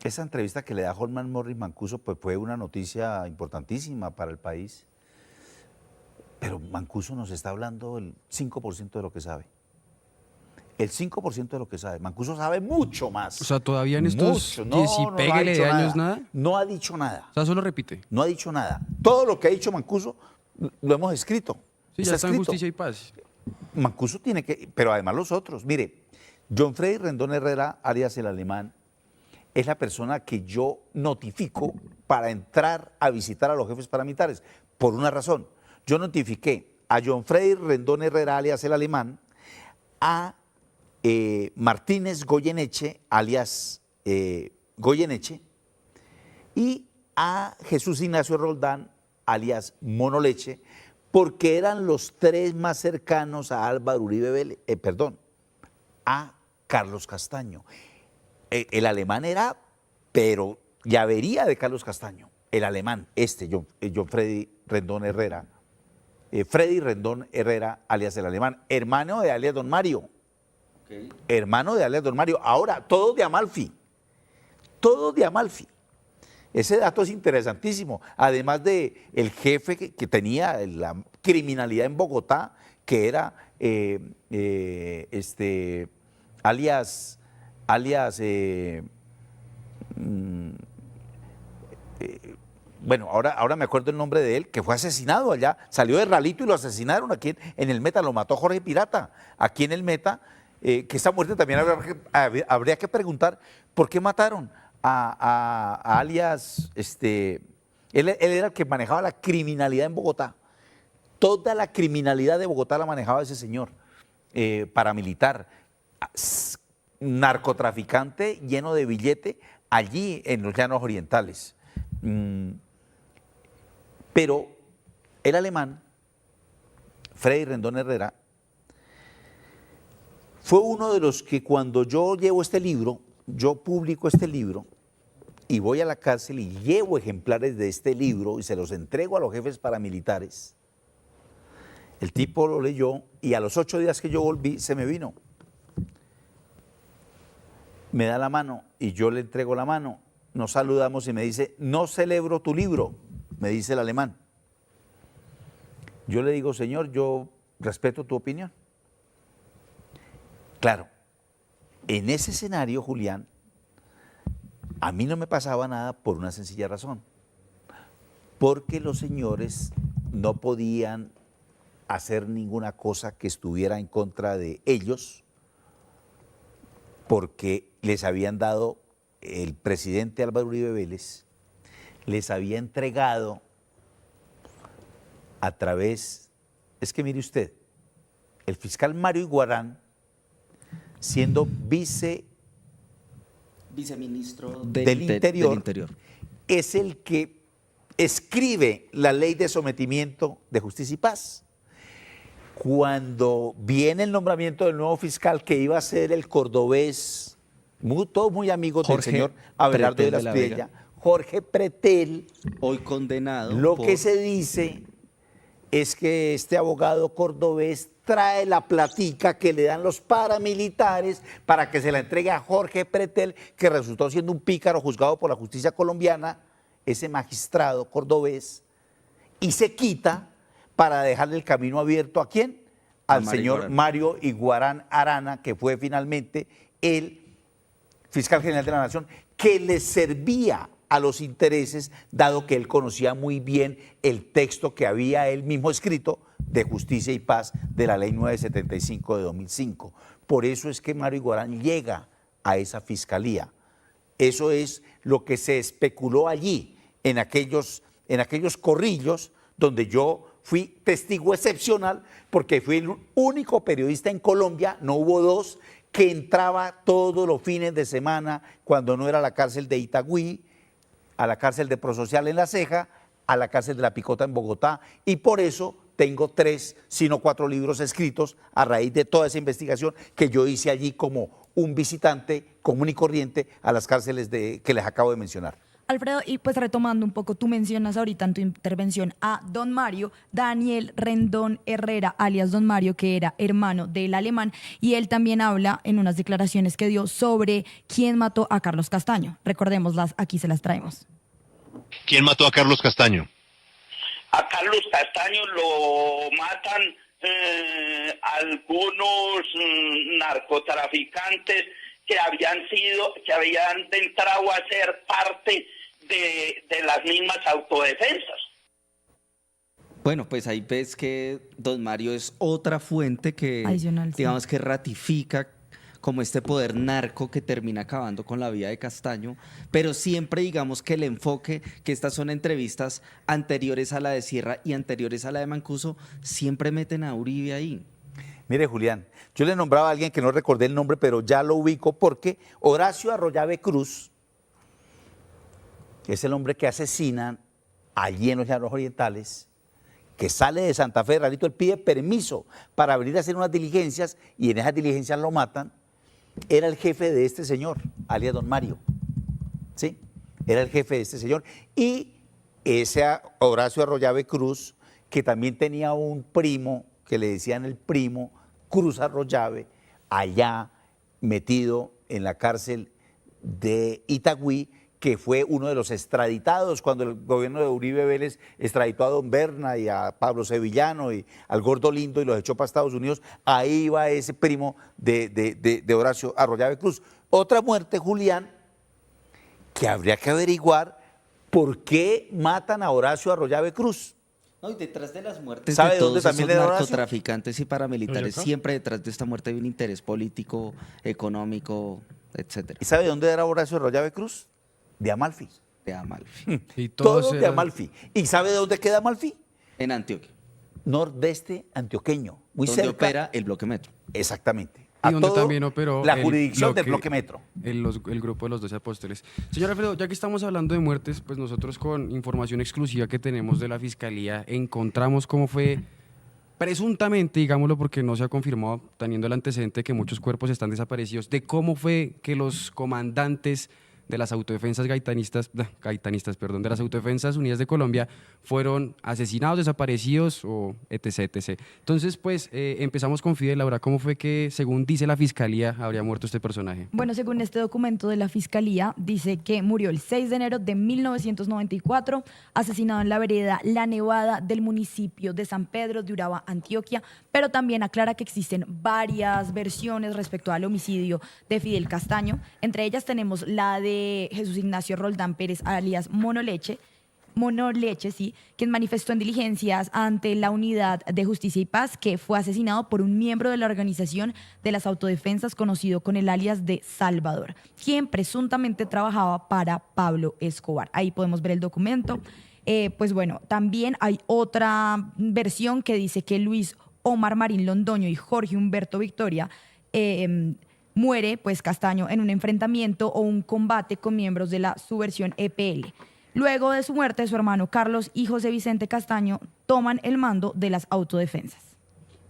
Esa entrevista que le da Holman Morris Mancuso pues fue una noticia importantísima para el país, pero Mancuso nos está hablando el 5% de lo que sabe. El 5% de lo que sabe. Mancuso sabe mucho más. O sea, todavía en estos 10 y pégale de años nada. No ha dicho nada. O sea, solo repite. No ha dicho nada. Todo lo que ha dicho Mancuso lo hemos escrito. Sí, ya está en Justicia y Paz. Mancuso tiene que, pero además los otros. Mire, John Freddy Rendón Herrera, alias el alemán, es la persona que yo notifico para entrar a visitar a los jefes paramilitares. Por una razón. Yo notifiqué a John Freddy Rendón Herrera, alias el alemán, a Martínez Goyeneche, alias Goyeneche, y a Jesús Ignacio Roldán, alias Mono Leche, porque eran los tres más cercanos a Álvaro Uribe Vélez, a Carlos Castaño. El alemán era, pero llavería de Carlos Castaño. El alemán, John Freddy Rendón Herrera, Freddy Rendón Herrera, alias el alemán, hermano de alias Don Mario. Okay. Hermano de alias Don Mario. Ahora, todos de Amalfi. Todos de Amalfi. Ese dato es interesantísimo. Además de el jefe que tenía la criminalidad en Bogotá, que era bueno, ahora me acuerdo el nombre de él, que fue asesinado allá, salió de Ralito y lo asesinaron aquí en el Meta, lo mató Jorge Pirata, aquí en el Meta, que esa muerte también habría que preguntar por qué mataron a alias, él era el que manejaba la criminalidad en Bogotá, toda la criminalidad de Bogotá la manejaba ese señor, paramilitar, narcotraficante lleno de billete allí en los llanos orientales. Pero el alemán, Freddy Rendón Herrera, fue uno de los que cuando yo llevo este libro, yo publico este libro y voy a la cárcel y llevo ejemplares de este libro y se los entrego a los jefes paramilitares. El tipo lo leyó y a los 8 días que yo volví se me vino. Me da la mano y yo le entrego la mano. Nos saludamos y me dice, no celebro tu libro, me dice el alemán. Yo le digo, señor, yo respeto tu opinión. Claro, en ese escenario, Julián, a mí no me pasaba nada por una sencilla razón. Porque los señores no podían hacer ninguna cosa que estuviera en contra de ellos, porque les habían dado, el presidente Álvaro Uribe Vélez les había entregado a través, es que mire usted, el fiscal Mario Iguarán, siendo viceministro del Interior, es el que escribe la ley de sometimiento de justicia y paz. Cuando viene el nombramiento del nuevo fiscal que iba a ser el cordobés, todos muy amigos del señor Abelardo de la Espriella, Jorge Pretel, hoy condenado. Lo que se dice es que este abogado cordobés trae la platica que le dan los paramilitares para que se la entregue a Jorge Pretel, que resultó siendo un pícaro juzgado por la justicia colombiana, ese magistrado cordobés, y se quita para dejarle el camino abierto ¿a quién? Al Mario señor Iguarán. Mario Iguarán Arana, que fue finalmente el fiscal general de la Nación, que le servía a los intereses, dado que él conocía muy bien el texto que había él mismo escrito de Justicia y Paz de la Ley 975 de 2005. Por eso es que Mario Iguarán llega a esa fiscalía. Eso es lo que se especuló allí, en aquellos corrillos donde yo fui testigo excepcional, porque fui el único periodista en Colombia, no hubo dos, que entraba todos los fines de semana, cuando no era la cárcel de Itagüí, a la cárcel de Prosocial en La Ceja, a la cárcel de La Picota en Bogotá, y por eso tengo 3, si no 4 libros escritos a raíz de toda esa investigación que yo hice allí como un visitante común y corriente a las cárceles que les acabo de mencionar. Alfredo, y pues retomando un poco, tú mencionas ahorita en tu intervención a don Mario, Daniel Rendón Herrera, alias don Mario, que era hermano del alemán, y él también habla en unas declaraciones que dio sobre quién mató a Carlos Castaño. Recordémoslas, aquí se las traemos. ¿Quién mató a Carlos Castaño? A Carlos Castaño lo matan algunos narcotraficantes que habían entrado a ser parte de las mismas autodefensas. Bueno, pues ahí ves que don Mario es otra fuente que, Adicional, sí. digamos, que ratifica como este poder narco que termina acabando con la vida de Castaño, pero siempre digamos que el enfoque, que estas son entrevistas anteriores a la de Sierra y anteriores a la de Mancuso, siempre meten a Uribe ahí. Mire, Julián, yo le nombraba a alguien que no recordé el nombre, pero ya lo ubico porque Horacio Arroyave Cruz es el hombre que asesinan allí en los Llanos Orientales, que sale de Santa Fe, rarito, él pide permiso para venir a hacer unas diligencias y en esas diligencias lo matan. Era el jefe de este señor, alias don Mario, ¿sí? Era el jefe de este señor. Y ese Horacio Arroyave Cruz, que también tenía un primo, que le decían el primo Cruz Arroyave, allá metido en la cárcel de Itagüí, que fue uno de los extraditados cuando el gobierno de Uribe Vélez extraditó a don Berna y a Pablo Sevillano y al Gordo Lindo y los echó para Estados Unidos. Ahí iba ese primo de Horacio Arroyave Cruz. Otra muerte, Julián, que habría que averiguar por qué matan a Horacio Arroyave Cruz. No, y detrás de las muertes ¿Sabe de dónde todos también esos le da Horacio? narcotraficantes y paramilitares, ¿Boyacá? siempre detrás de esta muerte hay un interés político, económico, etcétera, ¿Y sabe de dónde era Horacio Arroyave Cruz? De Amalfi. de Amalfi, Y Todo todos de eran- Amalfi. ¿Y sabe de dónde queda Amalfi? en Antioquia, Nordeste antioqueño, muy donde cerca. opera el bloque metro. Exactamente. Y A donde todo también operó la el jurisdicción del bloque metro. El grupo de los 12 apóstoles. Señor Alfredo, ya que estamos hablando de muertes, pues nosotros con información exclusiva que tenemos de la Fiscalía encontramos cómo fue presuntamente, digámoslo porque no se ha confirmado, teniendo el antecedente de que muchos cuerpos están desaparecidos, de cómo fue que los comandantes de las autodefensas de las autodefensas unidas de Colombia fueron asesinados, desaparecidos o etc, etc. Entonces, pues, empezamos con Fidel. Laura, ¿cómo fue que, según dice la Fiscalía, habría muerto este personaje? Bueno, según este documento de la Fiscalía, dice que murió el 6 de enero de 1994, asesinado en la vereda La Nevada del municipio de San Pedro de Urabá, Antioquia, pero también aclara que existen varias versiones respecto al homicidio de Fidel Castaño. Entre ellas tenemos la de Jesús Ignacio Roldán Pérez, alias Monoleche, sí, quien manifestó en diligencias ante la Unidad de Justicia y Paz que fue asesinado por un miembro de la organización de las autodefensas conocido con el alias de Salvador, quien presuntamente trabajaba para Pablo Escobar. Ahí podemos ver el documento. Pues bueno, también hay otra versión que dice que Luis Omar Marín Londoño y Jorge Humberto Victoria muere, pues Castaño, en un enfrentamiento o un combate con miembros de la subversión EPL. Luego de su muerte, su hermano Carlos y José Vicente Castaño toman el mando de las autodefensas.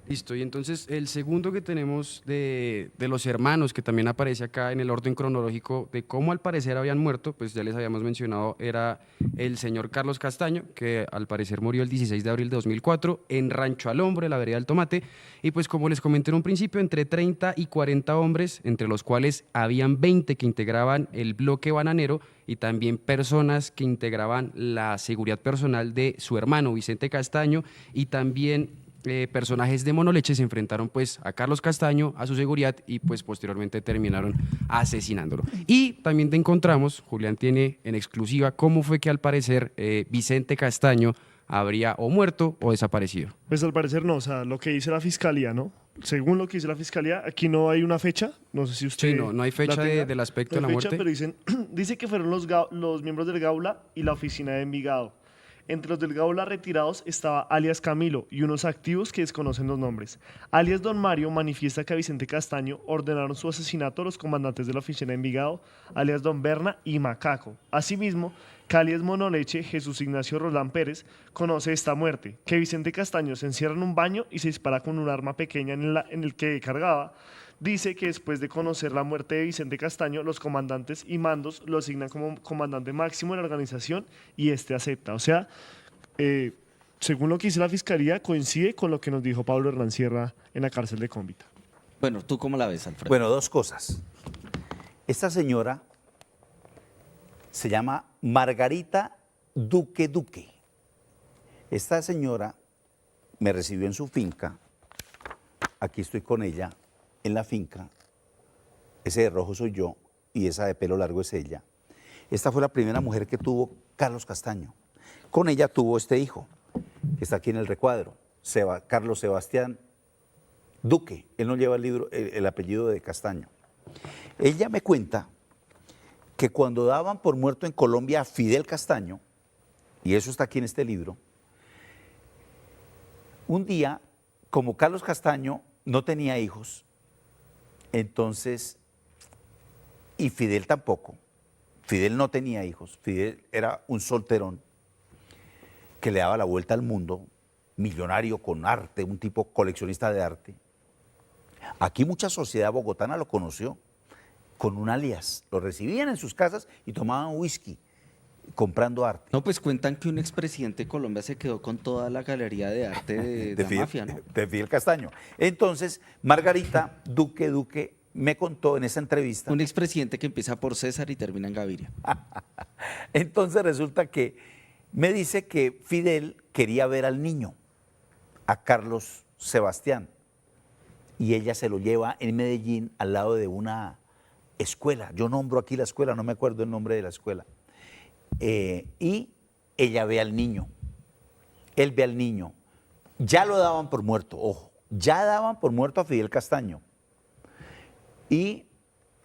Listo, y entonces el segundo que tenemos de los hermanos, que también aparece acá en el orden cronológico de cómo al parecer habían muerto, pues ya les habíamos mencionado, era el señor Carlos Castaño, que al parecer murió el 16 de abril de 2004 en Rancho al Hombre, la vereda del Tomate, y pues como les comenté en un principio, entre 30 y 40 hombres, entre los cuales habían 20 que integraban el bloque bananero y también personas que integraban la seguridad personal de su hermano Vicente Castaño y también personajes de Monoleche se enfrentaron pues a Carlos Castaño, a su seguridad y pues posteriormente terminaron asesinándolo. Y también te encontramos, Julián tiene en exclusiva cómo fue que al parecer Vicente Castaño habría o muerto o desaparecido. Pues al parecer no, o sea, lo que dice la fiscalía, ¿no? Según lo que dice la fiscalía, aquí no hay una fecha, no sé si usted... Sí, no hay fecha del aspecto de la muerte. Pero dice que fueron los miembros del Gaula y la oficina de Envigado. Entre los del Gaula retirados estaba alias Camilo y unos activos que desconocen los nombres. Alias Don Mario manifiesta que a Vicente Castaño ordenaron su asesinato a los comandantes de la oficina de Envigado, alias Don Berna y Macaco. Asimismo, que alias Monoleche, Jesús Ignacio Roldán Pérez, conoce esta muerte, que Vicente Castaño se encierra en un baño y se dispara con un arma pequeña en el que cargaba. Dice que después de conocer la muerte de Vicente Castaño, los comandantes y mandos lo asignan como comandante máximo de la organización y este acepta. O sea, según lo que dice la fiscalía, coincide con lo que nos dijo Pablo Hernán Sierra en la cárcel de Cómbita. Bueno, ¿tú cómo la ves, Alfredo? Bueno, dos cosas. Esta señora se llama Margarita Duque Duque. Esta señora me recibió en su finca. Aquí estoy con ella en la finca. Ese de rojo soy yo y esa de pelo largo es ella. Esta fue la primera mujer que tuvo Carlos Castaño. Con ella tuvo este hijo, que está aquí en el recuadro, Carlos Sebastián Duque. Él no lleva el apellido de Castaño. Ella me cuenta que cuando daban por muerto en Colombia a Fidel Castaño, y eso está aquí en este libro, un día, como Carlos Castaño no tenía hijos, entonces, y Fidel tampoco, Fidel no tenía hijos, Fidel era un solterón que le daba la vuelta al mundo, millonario con arte, un tipo coleccionista de arte. Aquí mucha sociedad bogotana lo conoció con un alias, lo recibían en sus casas y tomaban whisky comprando arte. No, pues cuentan que un expresidente de Colombia se quedó con toda la galería de arte de la Fidel, mafia, ¿no? De Fidel Castaño. Entonces, Margarita Duque me contó en esa entrevista. Un expresidente que empieza por César y termina en Gaviria. Entonces resulta que me dice que Fidel quería ver al niño, a Carlos Sebastián, y ella se lo lleva en Medellín al lado de una escuela. Yo nombro aquí la escuela, no me acuerdo el nombre de la escuela. Y ella ve al niño, él ve al niño. Ya lo daban por muerto, ojo, ya daban por muerto a Fidel Castaño. Y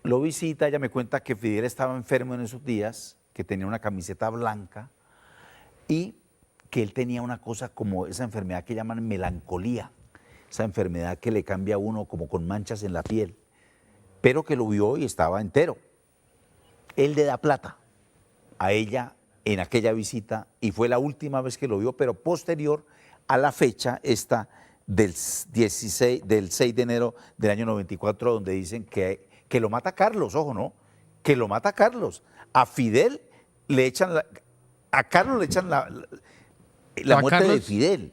lo visita, ella me cuenta que Fidel estaba enfermo en esos días, que tenía una camiseta blanca y que él tenía una cosa como esa enfermedad que llaman melancolía, esa enfermedad que le cambia a uno como con manchas en la piel, pero que lo vio y estaba entero. Él le da plata a ella en aquella visita y fue la última vez que lo vio, pero posterior a la fecha esta del 6 de enero del año 94, donde dicen que lo mata Carlos, ojo, ¿no? Que lo mata Carlos. A Fidel le echan, a Carlos le echan la muerte Carlos de Fidel.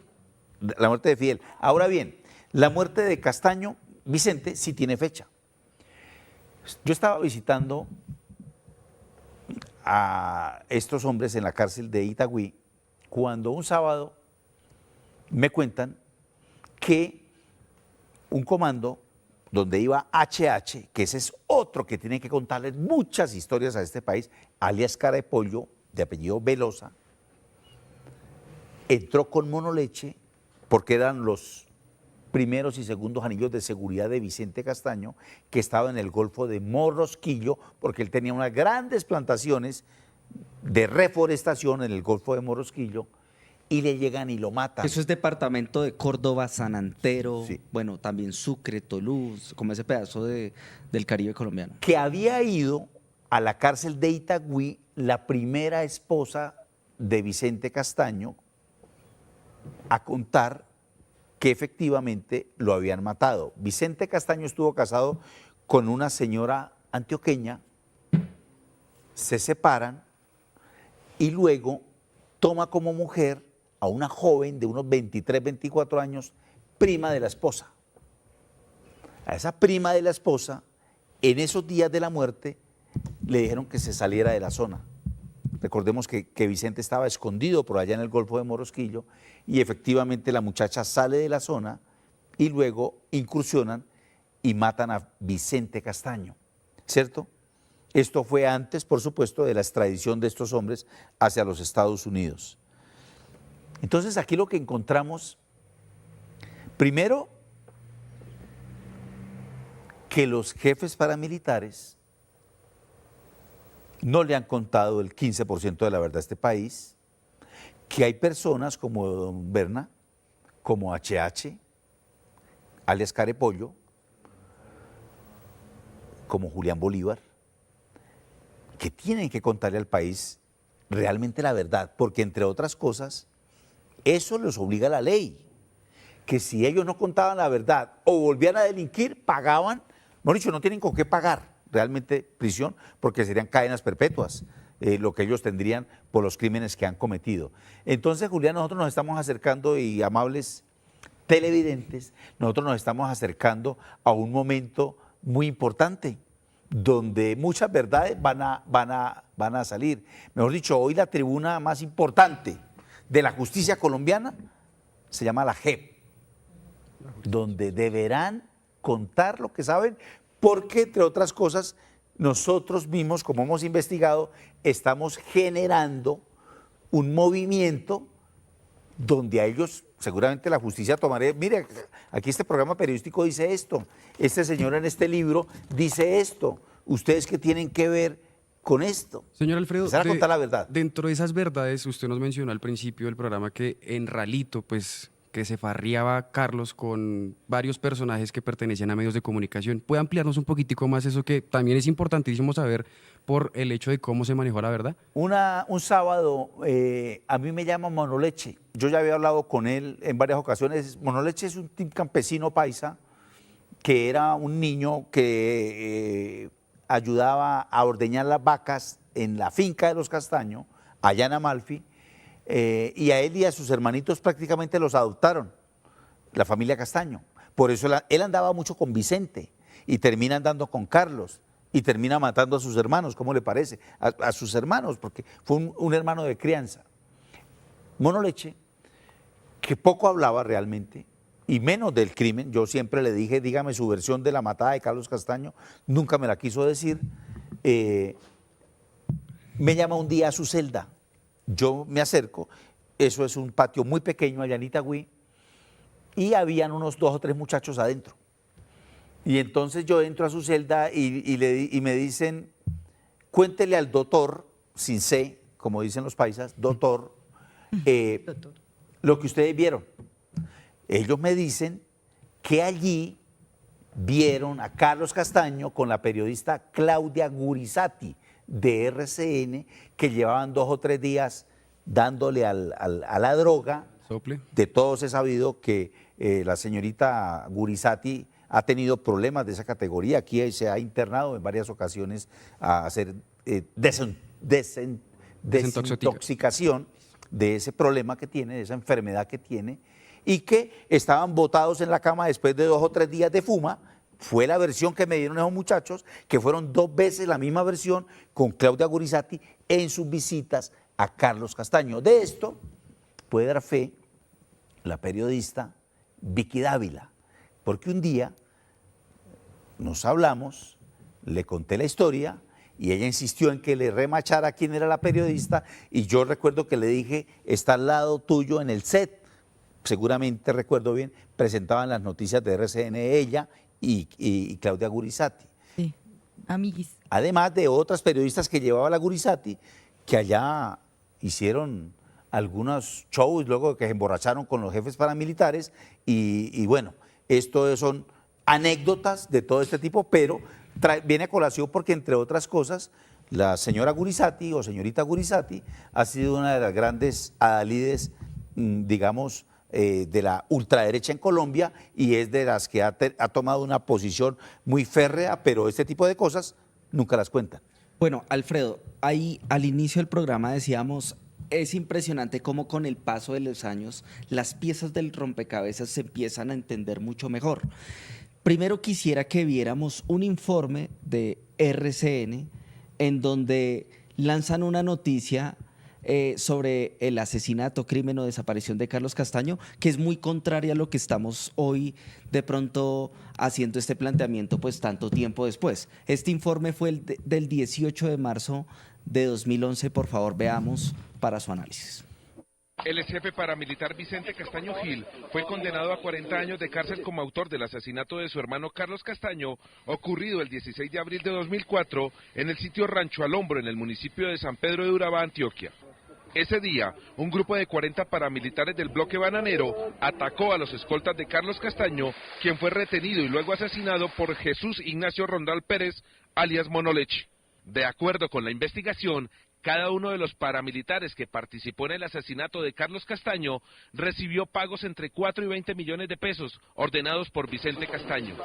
La muerte de Fidel. Ahora bien, la muerte de Castaño, Vicente, sí tiene fecha. Yo estaba visitando a estos hombres en la cárcel de Itagüí cuando un sábado me cuentan que un comando donde iba HH, que ese es otro que tiene que contarles muchas historias a este país, alias Cara de Pollo, de apellido Velosa, entró con Monoleche porque eran los primeros y segundos anillos de seguridad de Vicente Castaño, que estaba en el Golfo de Morrosquillo, porque él tenía unas grandes plantaciones de reforestación en el Golfo de Morrosquillo, y le llegan y lo matan. Eso es departamento de Córdoba, San Antero, Sí. bueno, también Sucre, Toulouse, como ese pedazo del Caribe colombiano. Que había ido a la cárcel de Itagüí la primera esposa de Vicente Castaño a contar que efectivamente lo habían matado. Vicente Castaño estuvo casado con una señora antioqueña, se separan y luego toma como mujer a una joven de unos 23, 24 años, prima de la esposa. A esa prima de la esposa, en esos días de la muerte, le dijeron que se saliera de la zona. Recordemos que Vicente estaba escondido por allá en el Golfo de Morosquillo y efectivamente la muchacha sale de la zona y luego incursionan y matan a Vicente Castaño, ¿cierto? Esto fue antes, por supuesto, de la extradición de estos hombres hacia los Estados Unidos. Entonces aquí lo que encontramos, primero, que los jefes paramilitares no le han contado el 15% de la verdad a este país, que hay personas como don Berna, como HH, alias Carepollo, como Julián Bolívar, que tienen que contarle al país realmente la verdad, porque entre otras cosas, eso los obliga la ley, que si ellos no contaban la verdad o volvían a delinquir, pagaban, mejor dicho, no tienen con qué pagar realmente prisión, porque serían cadenas perpetuas, lo que ellos tendrían por los crímenes que han cometido. Entonces, Julián, nosotros nos estamos acercando, y amables televidentes, nosotros nos estamos acercando a un momento muy importante, donde muchas verdades van a salir. Mejor dicho, hoy la tribuna más importante de la justicia colombiana se llama la JEP, donde deberán contar lo que saben, porque, entre otras cosas, nosotros mismos, como hemos investigado, estamos generando un movimiento donde a ellos, seguramente la justicia tomará, mire, aquí este programa periodístico dice esto, este señor en este libro dice esto, ustedes qué tienen que ver con esto. Señor Alfredo, empezar a contar la verdad. Dentro de esas verdades, usted nos mencionó al principio del programa que en Ralito, pues, que se farriaba Carlos con varios personajes que pertenecían a medios de comunicación. ¿Puede ampliarnos un poquitico más eso, que también es importantísimo saber por el hecho de cómo se manejó la verdad? Un sábado a mí me llama Monoleche. Yo ya había hablado con él en varias ocasiones. Monoleche es un campesino paisa que era un niño que ayudaba a ordeñar las vacas en la finca de los Castaño, allá en Amalfi. Y a él y a sus hermanitos prácticamente los adoptaron, la familia Castaño. Por eso él andaba mucho con Vicente y termina andando con Carlos y termina matando a sus hermanos, ¿cómo le parece? A sus hermanos, porque fue un hermano de crianza. Monoleche, que poco hablaba realmente y menos del crimen, yo siempre le dije, dígame su versión de la matada de Carlos Castaño, nunca me la quiso decir, me llama un día a su celda. Yo me acerco, eso es un patio muy pequeño allá en Itagüí, y habían unos 2 o 3 muchachos adentro. Y entonces yo entro a su celda y me dicen, cuéntele al doctor, sin C, como dicen los paisas, doctor, lo que ustedes vieron. Ellos me dicen que allí vieron a Carlos Castaño con la periodista Claudia Gurizati, de RCN, que llevaban 2 o 3 días dándole a la droga. Sople. De todos he sabido que la señorita Gurizati ha tenido problemas de esa categoría. Aquí se ha internado en varias ocasiones a hacer desintoxicación de ese problema que tiene, de esa enfermedad que tiene, y que estaban botados en la cama después de 2 o 3 días de fuma. Fue la versión que me dieron esos muchachos, que fueron 2 veces la misma versión con Claudia Gurizati en sus visitas a Carlos Castaño. De esto puede dar fe la periodista Vicky Dávila, porque un día nos hablamos, le conté la historia y ella insistió en que le remachara quién era la periodista, y yo recuerdo que le dije, está al lado tuyo en el set, seguramente recuerdo bien, presentaban las noticias de RCN ella y Claudia Gurizati. Sí, amiguis. Además de otras periodistas que llevaba la Gurizati, que allá hicieron algunos shows, luego que se emborracharon con los jefes paramilitares, y bueno, esto son anécdotas de todo este tipo, pero viene a colación porque, entre otras cosas, la señora Gurizati o señorita Gurizati ha sido una de las grandes adalides, digamos, de la ultraderecha en Colombia y es de las que ha tomado una posición muy férrea, pero este tipo de cosas nunca las cuentan. Bueno, Alfredo, ahí al inicio del programa decíamos, es impresionante cómo con el paso de los años las piezas del rompecabezas se empiezan a entender mucho mejor. Primero quisiera que viéramos un informe de RCN en donde lanzan una noticia sobre el asesinato, crimen o desaparición de Carlos Castaño, que es muy contraria a lo que estamos hoy de pronto haciendo este planteamiento pues tanto tiempo después. Este informe fue del 18 de marzo de 2011, por favor veamos para su análisis. El ex jefe paramilitar Vicente Castaño Gil fue condenado a 40 años de cárcel como autor del asesinato de su hermano Carlos Castaño, ocurrido el 16 de abril de 2004 en el sitio Rancho al Hombro, en el municipio de San Pedro de Urabá, Antioquia. Ese día, un grupo de 40 paramilitares del bloque bananero atacó a los escoltas de Carlos Castaño, quien fue retenido y luego asesinado por Jesús Ignacio Rondal Pérez, alias Monoleche. De acuerdo con la investigación, cada uno de los paramilitares que participó en el asesinato de Carlos Castaño recibió pagos entre 4 y 20 millones de pesos, ordenados por Vicente Castaño.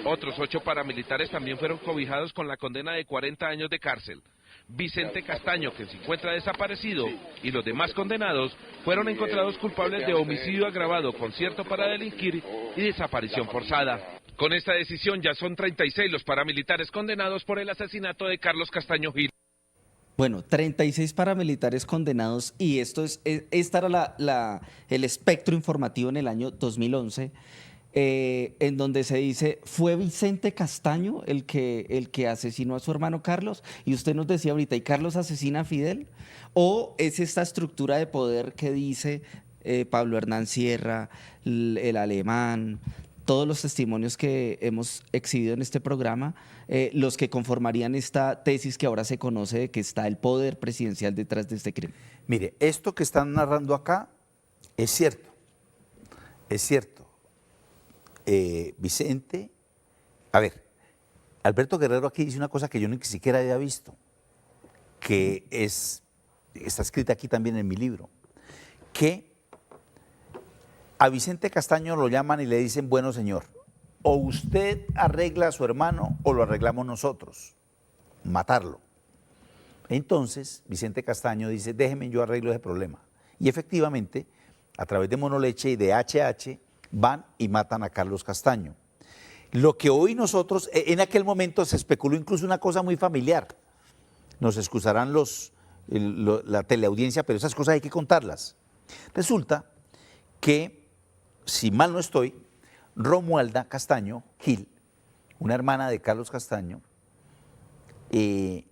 Otros 8 paramilitares también fueron cobijados con la condena de 40 años de cárcel. Vicente Castaño, que se encuentra desaparecido, y los demás condenados fueron encontrados culpables de homicidio agravado, concierto para delinquir y desaparición forzada. Con esta decisión ya son 36 los paramilitares condenados por el asesinato de Carlos Castaño Gil. Bueno, 36 paramilitares condenados y esta era el espectro informativo en el año 2011, en donde se dice, ¿fue Vicente Castaño el que asesinó a su hermano Carlos? Y usted nos decía ahorita, ¿y Carlos asesina a Fidel? ¿O es esta estructura de poder que dice Pablo Hernán Sierra, el alemán, todos los testimonios que hemos exhibido en este programa, los que conformarían esta tesis que ahora se conoce de que está el poder presidencial detrás de este crimen? Mire, esto que están narrando acá es cierto, es cierto. Vicente, a ver, Alberto Guerrero aquí dice una cosa que yo ni siquiera había visto, que está escrita aquí también en mi libro, que a Vicente Castaño lo llaman y le dicen, bueno señor, o usted arregla a su hermano o lo arreglamos nosotros, matarlo. Entonces Vicente Castaño dice, déjeme yo arreglo ese problema. Y efectivamente, a través de Monoleche y de HH, van y matan a Carlos Castaño. Lo que hoy nosotros, en aquel momento se especuló incluso una cosa muy familiar. Nos excusarán la teleaudiencia, pero esas cosas hay que contarlas. Resulta que, si mal no estoy, Romualda Castaño Gil, una hermana de Carlos Castaño, es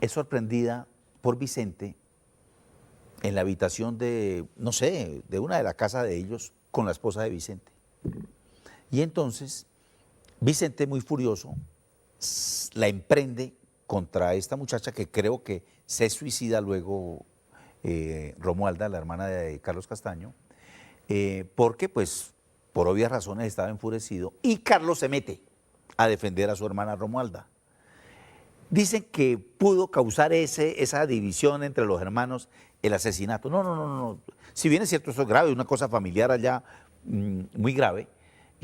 sorprendida por Vicente en la habitación de, no sé, de una de las casas de ellos con la esposa de Vicente. Y entonces Vicente, muy furioso, la emprende contra esta muchacha que creo que se suicida luego Romualda, la hermana de Carlos Castaño, porque pues por obvias razones estaba enfurecido y Carlos se mete a defender a su hermana Romualda. Dicen que pudo causar esa división entre los hermanos el asesinato. No. Si bien es cierto, esto es grave, una cosa familiar allá muy grave,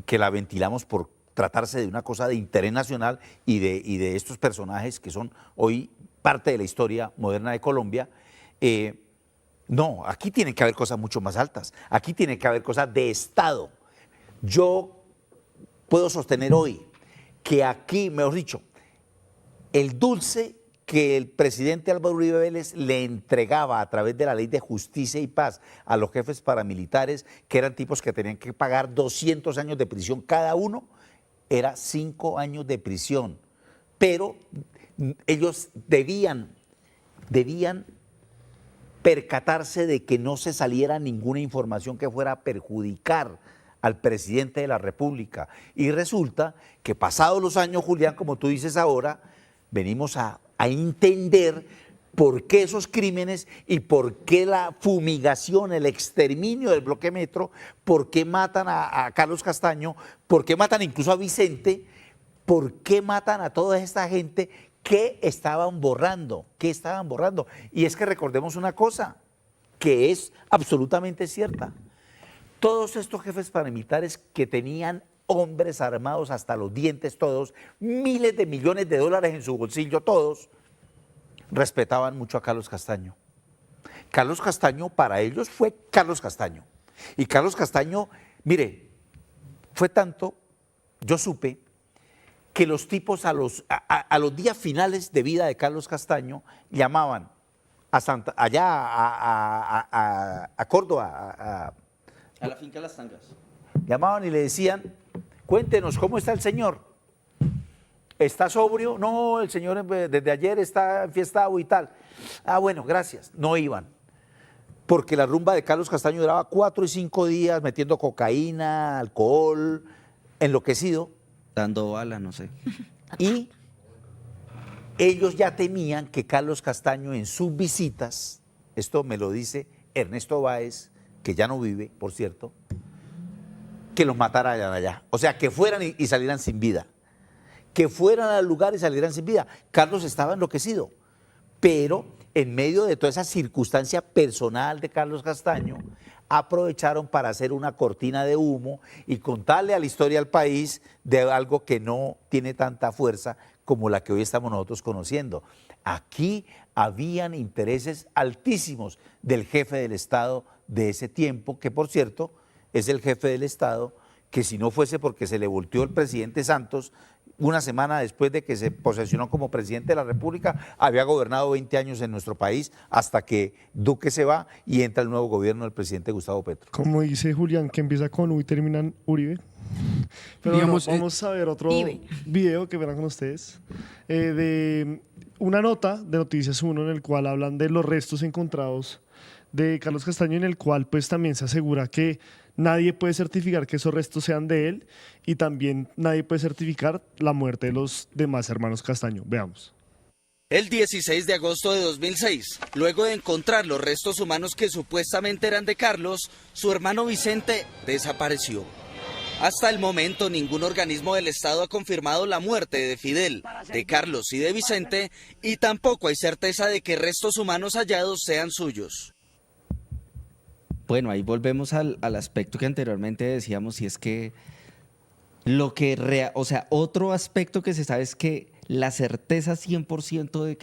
que la ventilamos por tratarse de una cosa de interés nacional y de estos personajes que son hoy parte de la historia moderna de Colombia. No, aquí tienen que haber cosas mucho más altas. Aquí tiene que haber cosas de Estado. Yo puedo sostener hoy que aquí, mejor dicho, el dulce que el presidente Álvaro Uribe Vélez le entregaba a través de la Ley de Justicia y Paz a los jefes paramilitares, que eran tipos que tenían que pagar 200 años de prisión cada uno, era 5 años de prisión. Pero ellos debían percatarse de que no se saliera ninguna información que fuera a perjudicar al presidente de la República. Y resulta que pasados los años, Julián, como tú dices ahora, venimos a entender por qué esos crímenes y por qué la fumigación, el exterminio del bloque Metro, por qué matan a Carlos Castaño, por qué matan incluso a Vicente, por qué matan a toda esta gente que estaban borrando, Y es que recordemos una cosa, que es absolutamente cierta. Todos estos jefes paramilitares que tenían hombres armados hasta los dientes todos, miles de millones de dólares en su bolsillo todos, respetaban mucho a Carlos Castaño. Carlos Castaño para ellos fue Carlos Castaño. Y Carlos Castaño, mire, fue tanto, yo supe, que los tipos a los días finales de vida de Carlos Castaño llamaban allá a Córdoba, A la finca Las Tangas. llamaban y le decían, cuéntenos, ¿cómo está el señor? ¿Está sobrio? No, el señor desde ayer está enfiestado y tal. Ah, bueno, gracias. No iban. Porque la rumba de Carlos Castaño duraba 4 y 5 días metiendo cocaína, alcohol, enloquecido. Dando bala, no sé. Y ellos ya temían que Carlos Castaño en sus visitas, esto me lo dice Ernesto Báez, que ya no vive, por cierto, que los mataran allá. O sea, que fueran y salieran sin vida. Que fueran al lugar y salieran sin vida. Carlos estaba enloquecido, pero en medio de toda esa circunstancia personal de Carlos Castaño, aprovecharon para hacer una cortina de humo y contarle a la historia al país de algo que no tiene tanta fuerza como la que hoy estamos nosotros conociendo. Aquí habían intereses altísimos del jefe del Estado de ese tiempo, que por cierto es el jefe del Estado que si no fuese porque se le volteó el presidente Santos, una semana después de que se posesionó como presidente de la República, había gobernado 20 años en nuestro país hasta que Duque se va y entra el nuevo gobierno del presidente Gustavo Petro. Como dice Julián, que empieza con U y termina en Uribe. Pero Digamos, bueno, vamos a ver otro Ibe. video que verán con ustedes de una nota de Noticias 1 en el cual hablan de los restos encontrados de Carlos Castaño, en el cual pues también se asegura que nadie puede certificar que esos restos sean de él y también nadie puede certificar la muerte de los demás hermanos Castaño. Veamos. El 16 de agosto de 2006, luego de encontrar los restos humanos que supuestamente eran de Carlos, su hermano Vicente desapareció. Hasta el momento, ningún organismo del Estado ha confirmado la muerte de Fidel, de Carlos y de Vicente, y tampoco hay certeza de que restos humanos hallados sean suyos. Bueno, ahí volvemos al aspecto que anteriormente decíamos, y es que otro aspecto que se sabe es que la certeza 100% de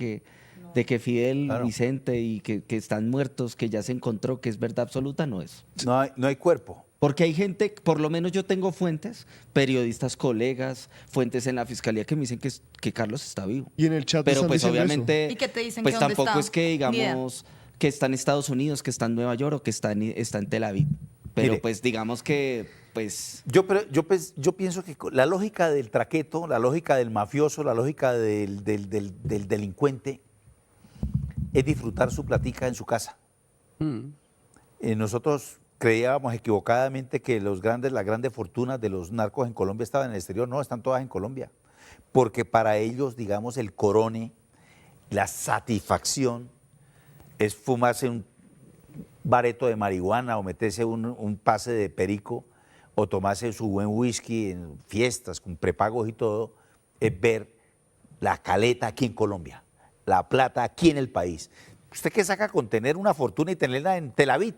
que Fidel, Claro. Vicente y que están muertos, que ya se encontró, que es verdad absoluta, no es. No hay cuerpo. Porque hay gente, por lo menos yo tengo fuentes, periodistas, colegas, fuentes en la fiscalía que me dicen que Carlos está vivo. Y en el chat Pero están pues diciendo obviamente, ¿Y qué te dicen pues que dónde tampoco está? es que Ni idea. digamos que está en Estados Unidos, que está en Nueva York o que está en Tel Aviv. Pero Mire, pues digamos que pues Yo pienso que la lógica del traqueto, la lógica del mafioso, la lógica del delincuente es disfrutar su platica en su casa. Nosotros creíamos equivocadamente que las grandes fortunas de los narcos en Colombia estaban en el exterior. No, están todas en Colombia. Porque para ellos, digamos, el corone, la satisfacción es fumarse un bareto de marihuana o meterse un pase de perico o tomarse su buen whisky en fiestas con prepagos y todo, es ver la caleta aquí en Colombia, la plata aquí en el país. ¿Usted qué saca con tener una fortuna y tenerla en Tel Aviv,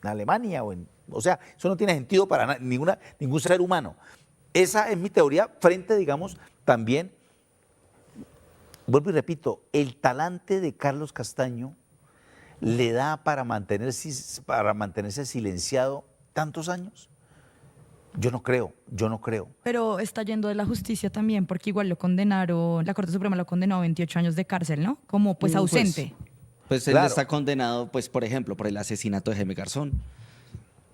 en Alemania? O sea, eso no tiene sentido para ningún ser humano. Esa es mi teoría frente, digamos, también, vuelvo y repito, el talante de Carlos Castaño le da para mantenerse silenciado tantos años. Yo no creo. Pero está yendo de la justicia también, porque igual lo condenaron, la Corte Suprema lo condenó a 28 años de cárcel, ¿no? Como pues ausente. Pues él Claro. está condenado, pues, por ejemplo, por el asesinato de Jaime Garzón.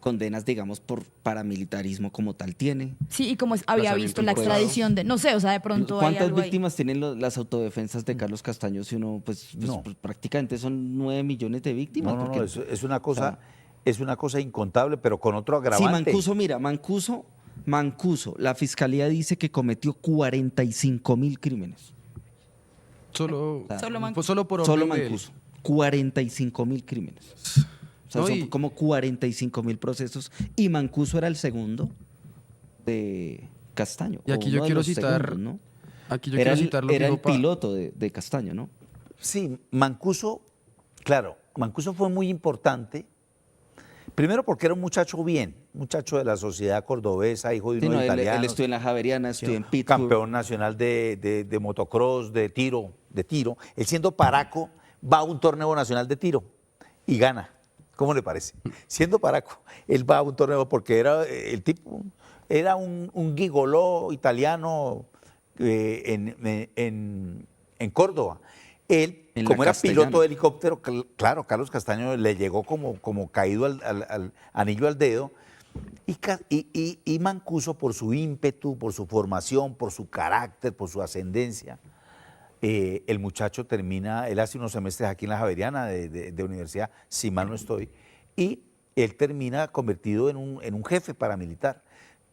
Condenas, digamos, por paramilitarismo como tal tiene. Sí, y como había visto la extradición de, no sé, o sea, de pronto hay ¿Cuántas algo ahí. víctimas tienen las autodefensas de Carlos Castaño? Si uno, pues No. prácticamente son 9 millones de víctimas. No, porque, es una o sea, cosa, es una cosa incontable, pero con otro sí, agravante. Mancuso, la fiscalía dice que cometió 45.000 crímenes. Solo Mancuso. solo por Solo orden de él. Mancuso. 45.000 crímenes. O sea, No, son y- como 45.000 procesos. Y Mancuso era el segundo de Castaño. Y aquí o yo uno de quiero los citar, segundos, ¿no? aquí yo Era quiero citar lo que el dijo piloto de Castaño, ¿no? Sí, Mancuso Claro, Mancuso fue muy importante. Primero porque era un muchacho bien, muchacho de la sociedad cordobesa, hijo de Sí, unos no, italianos. él estudió en la Javeriana, estudió en Pittsburgh. Campeón nacional de motocross, de tiro. Él siendo paraco va a un torneo nacional de tiro y gana. ¿Cómo le parece? Siendo paraco, él va a un torneo porque era el tipo, era un gigoló italiano en Córdoba. Él, En la como era Castellana. piloto de helicóptero, claro, Carlos Castaño le llegó como caído al anillo al dedo. Y Mancuso, por su ímpetu, por su formación, por su carácter, por su ascendencia, el muchacho termina, él hace unos semestres aquí en la Javeriana de universidad, si mal no estoy, y él termina convertido en un jefe paramilitar,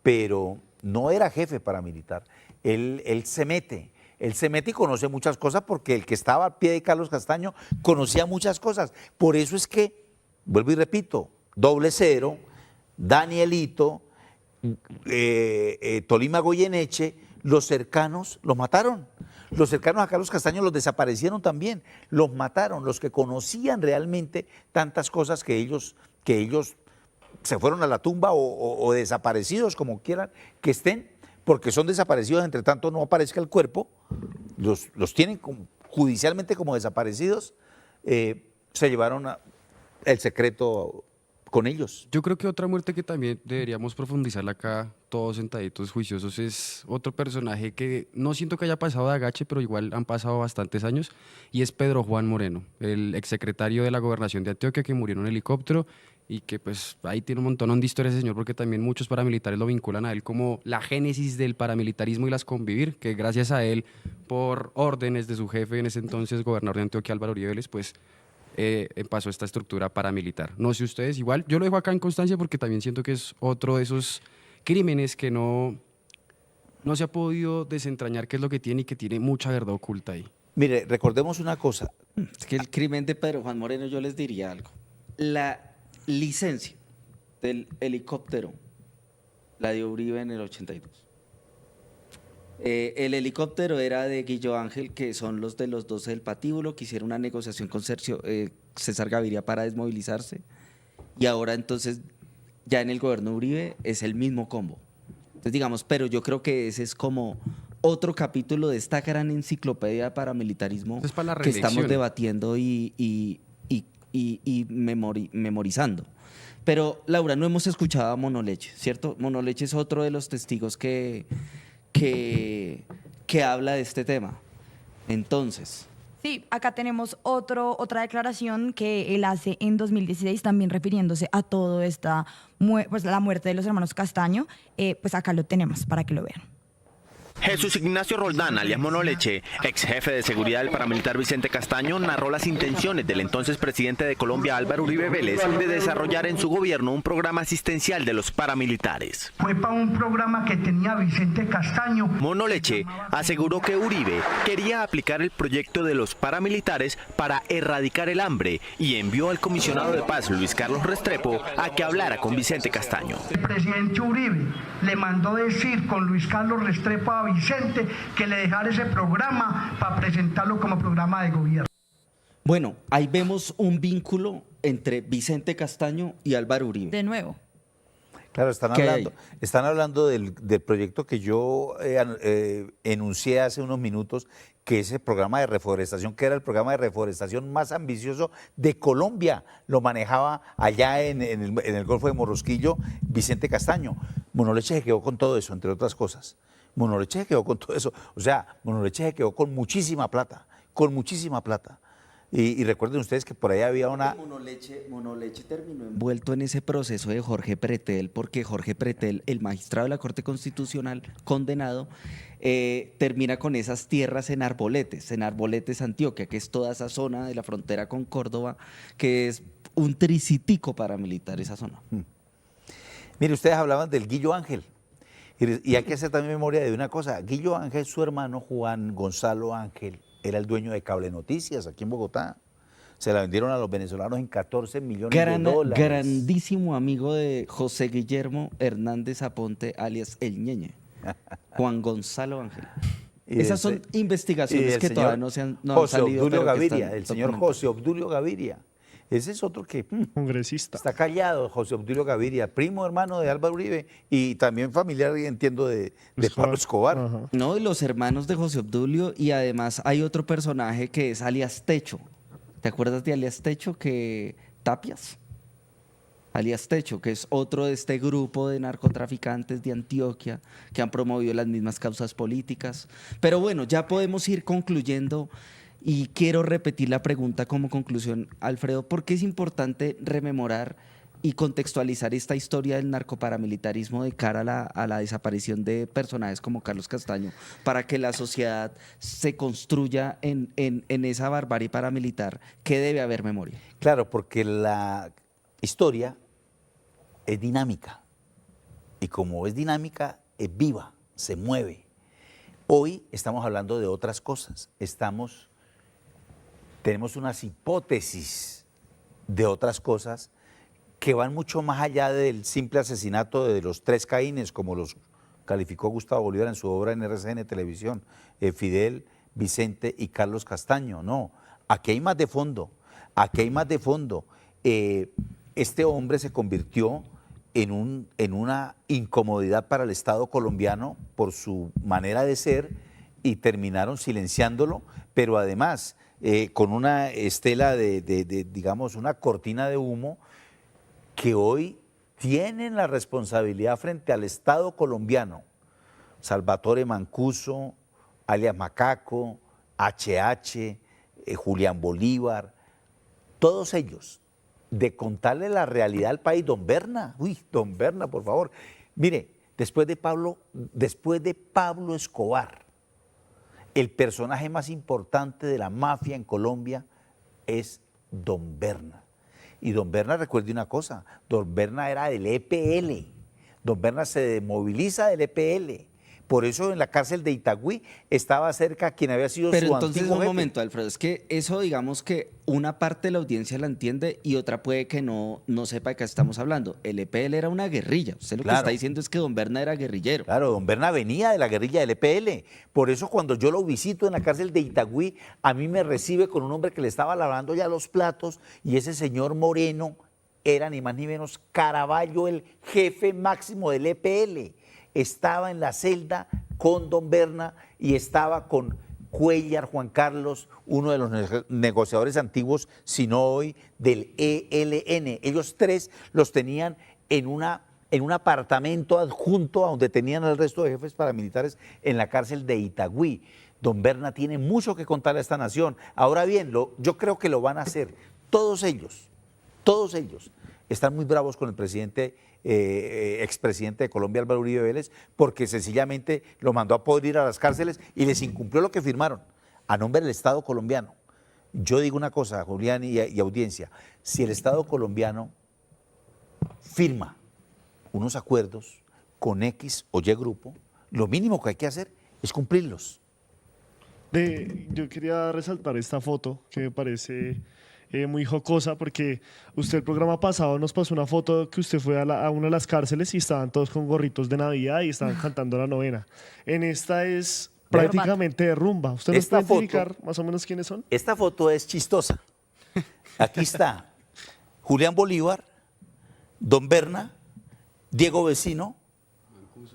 pero no era jefe paramilitar, él se mete y conoce muchas cosas porque el que estaba al pie de Carlos Castaño conocía muchas cosas. Por eso es que, vuelvo y repito, 00, Danielito, Tolima Goyeneche, los cercanos los mataron. Los cercanos a Carlos Castaño los desaparecieron también, los mataron. Los que conocían realmente tantas cosas que ellos se fueron a la tumba o desaparecidos, como quieran que estén, porque son desaparecidos, entre tanto no aparezca el cuerpo, los tienen judicialmente como desaparecidos, se llevaron el secreto con ellos. Yo creo que otra muerte que también deberíamos profundizarla acá, todos sentaditos juiciosos, es otro personaje que no siento que haya pasado de agache, pero igual han pasado bastantes años, y es Pedro Juan Moreno, el exsecretario de la Gobernación de Antioquia que murió en un helicóptero y que pues ahí tiene un montón de historias ese señor, porque también muchos paramilitares lo vinculan a él como la génesis del paramilitarismo y las convivir, que gracias a él, por órdenes de su jefe en ese entonces, gobernador de Antioquia, Álvaro Uribe Vélez, pues pasó esta estructura paramilitar. No sé ustedes, igual yo lo dejo acá en constancia porque también siento que es otro de esos crímenes que no se ha podido desentrañar qué es lo que tiene y que tiene mucha verdad oculta ahí. Mire, recordemos una cosa. Es que el crimen de Pedro Juan Moreno, yo les diría algo. La licencia del helicóptero la dio Uribe en el 82. El helicóptero era de Guillo Ángel, que son los de los 12 del patíbulo, que hicieron una negociación con César Gaviria para desmovilizarse. Y ahora entonces, ya en el gobierno de Uribe, es el mismo combo. Entonces digamos, pero yo creo que ese es como otro capítulo de esta gran enciclopedia de paramilitarismo Es para la que estamos reelección. debatiendo y memorizando. Pero, Laura, no hemos escuchado a Monoleche, ¿cierto? Monoleche es otro de los testigos que habla de este tema. Entonces, Sí, acá tenemos otra declaración que él hace en 2016, también refiriéndose a todo esta, pues la muerte de los hermanos Castaño. Pues acá lo tenemos para que lo vean. Jesús Ignacio Roldán, alias Monoleche, ex jefe de seguridad del paramilitar Vicente Castaño, narró las intenciones del entonces presidente de Colombia, Álvaro Uribe Vélez, de desarrollar en su gobierno un programa asistencial de los paramilitares. Fue para un programa que tenía Vicente Castaño. Monoleche aseguró que Uribe quería aplicar el proyecto de los paramilitares para erradicar el hambre y envió al comisionado de paz, Luis Carlos Restrepo, a que hablara con Vicente Castaño. El presidente Uribe le mandó decir con Luis Carlos Restrepo a Vicente que le dejara ese programa para presentarlo como programa de gobierno. bueno, ahí vemos un vínculo entre Vicente Castaño y Álvaro Uribe. De nuevo. Claro, ¿Qué hay? están hablando del proyecto que yo enuncié hace unos minutos, que es el programa de reforestación, que era el programa de reforestación más ambicioso de Colombia. Lo manejaba allá en el Golfo de Morrosquillo Vicente Castaño. Monoleche se quedó con todo eso, entre otras cosas. Monoleche se quedó con todo eso. O sea, Monoleche se quedó con muchísima plata, Y recuerden ustedes que por ahí había una... Monoleche terminó envuelto en ese proceso de Jorge Pretel, porque Jorge Pretel, el magistrado de la Corte Constitucional condenado, termina con esas tierras en Arboletes, Antioquia, que es toda esa zona de la frontera con Córdoba, que es un tricitico paramilitar esa zona. Mire, ustedes hablaban del Guillo Ángel. Y hay que hacer también memoria de una cosa. Guillo Ángel, su hermano Juan Gonzalo Ángel, era el dueño de Cable Noticias aquí en Bogotá. Se la vendieron a los venezolanos en 14 millones de dólares. Grandísimo amigo de José Guillermo Hernández Aponte, alias El Ñeñe. Juan Gonzalo Ángel. Esas son investigaciones que todavía no han José salido. Obdulio pero que Gaviria, están el señor documentadas. José Obdulio Gaviria. Ese es otro que congresista. Está callado, José Obdulio Gaviria, primo hermano de Álvaro Uribe y también familiar, entiendo, de Pablo Escobar. No, y los hermanos de José Obdulio, y además hay otro personaje que es alias Techo. ¿Te acuerdas de alias Techo? Tapias. Alias Techo, que es otro de este grupo de narcotraficantes de Antioquia que han promovido las mismas causas políticas. Pero bueno, ya podemos ir concluyendo y quiero repetir la pregunta como conclusión, Alfredo, ¿por qué es importante rememorar y contextualizar esta historia del narcoparamilitarismo de cara a la desaparición de personajes como Carlos Castaño, para que la sociedad se construya en esa barbarie paramilitar que debe haber memoria? Claro, porque la historia es dinámica y como es dinámica, es viva, se mueve. Hoy estamos hablando de otras cosas, tenemos unas hipótesis de otras cosas que van mucho más allá del simple asesinato de los 3 Caínes, como los calificó Gustavo Bolívar en su obra en RCN Televisión, Fidel, Vicente y Carlos Castaño. No, aquí hay más de fondo, Este hombre se convirtió en una incomodidad para el Estado colombiano por su manera de ser y terminaron silenciándolo, pero además con una estela digamos, una cortina de humo que hoy tienen la responsabilidad frente al Estado colombiano. Salvatore Mancuso, alias Macaco, HH, Julián Bolívar, todos ellos, de contarle la realidad al país. Don Berna, don Berna, por favor. Mire, después de Pablo Escobar, el personaje más importante de la mafia en Colombia es don Berna. Y don Berna, recuerde una cosa, don Berna era del EPL, don Berna se desmoviliza del EPL. Por eso en la cárcel de Itagüí estaba cerca quien había sido Pero su entonces, antiguo un jefe. momento, Alfredo, es que eso, digamos que una parte de la audiencia la entiende y otra puede que no sepa de qué estamos hablando. El EPL era una guerrilla. Usted lo que está diciendo es que don Berna era guerrillero. Claro, don Berna venía de la guerrilla del EPL. Por eso cuando yo lo visito en la cárcel de Itagüí, a mí me recibe con un hombre que le estaba lavando ya los platos y ese señor Moreno era ni más ni menos Caraballo, el jefe máximo del EPL. Estaba en la celda con don Berna y estaba con Cuellar Juan Carlos, uno de los negociadores antiguos, si no hoy, del ELN. Ellos 3 los tenían en un apartamento adjunto a donde tenían el resto de jefes paramilitares en la cárcel de Itagüí. Don Berna tiene mucho que contarle a esta nación. Ahora bien, yo creo que lo van a hacer. Todos ellos están muy bravos con el presidente, expresidente de Colombia, Álvaro Uribe Vélez, porque sencillamente lo mandó a podrir a las cárceles y les incumplió lo que firmaron a nombre del Estado colombiano. Yo digo una cosa, Julián y audiencia, si el Estado colombiano firma unos acuerdos con X o Y grupo, lo mínimo que hay que hacer es cumplirlos. Yo quería resaltar esta foto que me parece muy jocosa, porque usted el programa pasado nos pasó una foto que usted fue a una de las cárceles y estaban todos con gorritos de Navidad y estaban cantando la novena. En esta es prácticamente de rumba. ¿Usted nos puede identificar más o menos quiénes son? Esta foto es chistosa. Aquí está Julián Bolívar, don Berna, Diego Vecino,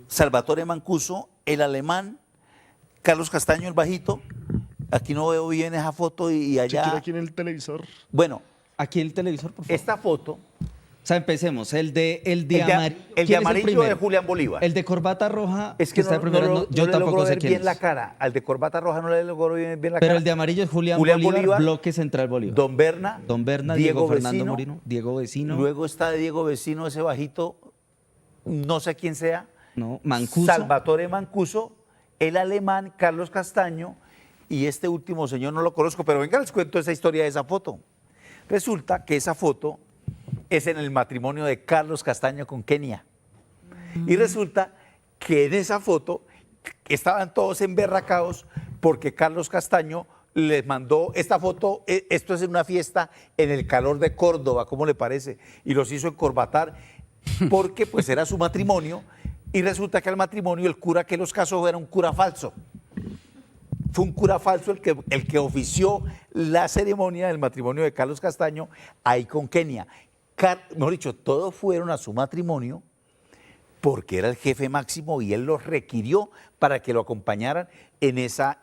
Salvatore Mancuso, el alemán, Carlos Castaño, el bajito. Aquí no veo bien esa foto y allá. Yo quiero aquí en el televisor. Bueno, aquí en el televisor, por favor. Esta foto. O sea, empecemos. El de amarillo de Julián Bolívar. El de corbata roja. Es que está primero, yo tampoco tampoco sé ver quién bien es. la cara. Al de corbata roja no le logro ver bien la cara. Pero el de amarillo es Julián Bolívar, bloque central Bolívar. Don Berna, Diego Fernando Vecino, Moreno, Diego Vecino. Luego está Diego Vecino, ese bajito, no sé quién sea. No, Mancuso. Salvatore Mancuso, el alemán, Carlos Castaño, y este último señor no lo conozco, pero venga, les cuento esa historia de esa foto. Resulta que esa foto es en el matrimonio de Carlos Castaño con Kenia. Y resulta que en esa foto estaban todos emberracados porque Carlos Castaño les mandó esta foto, esto es en una fiesta en el calor de Córdoba, ¿cómo le parece? Y los hizo encorbatar porque pues era su matrimonio y resulta que al matrimonio el cura que los casó era un cura falso. fue un cura falso el que ofició la ceremonia del matrimonio de Carlos Castaño ahí con Kenia. Mejor dicho, todos fueron a su matrimonio porque era el jefe máximo y él los requirió para que lo acompañaran en esa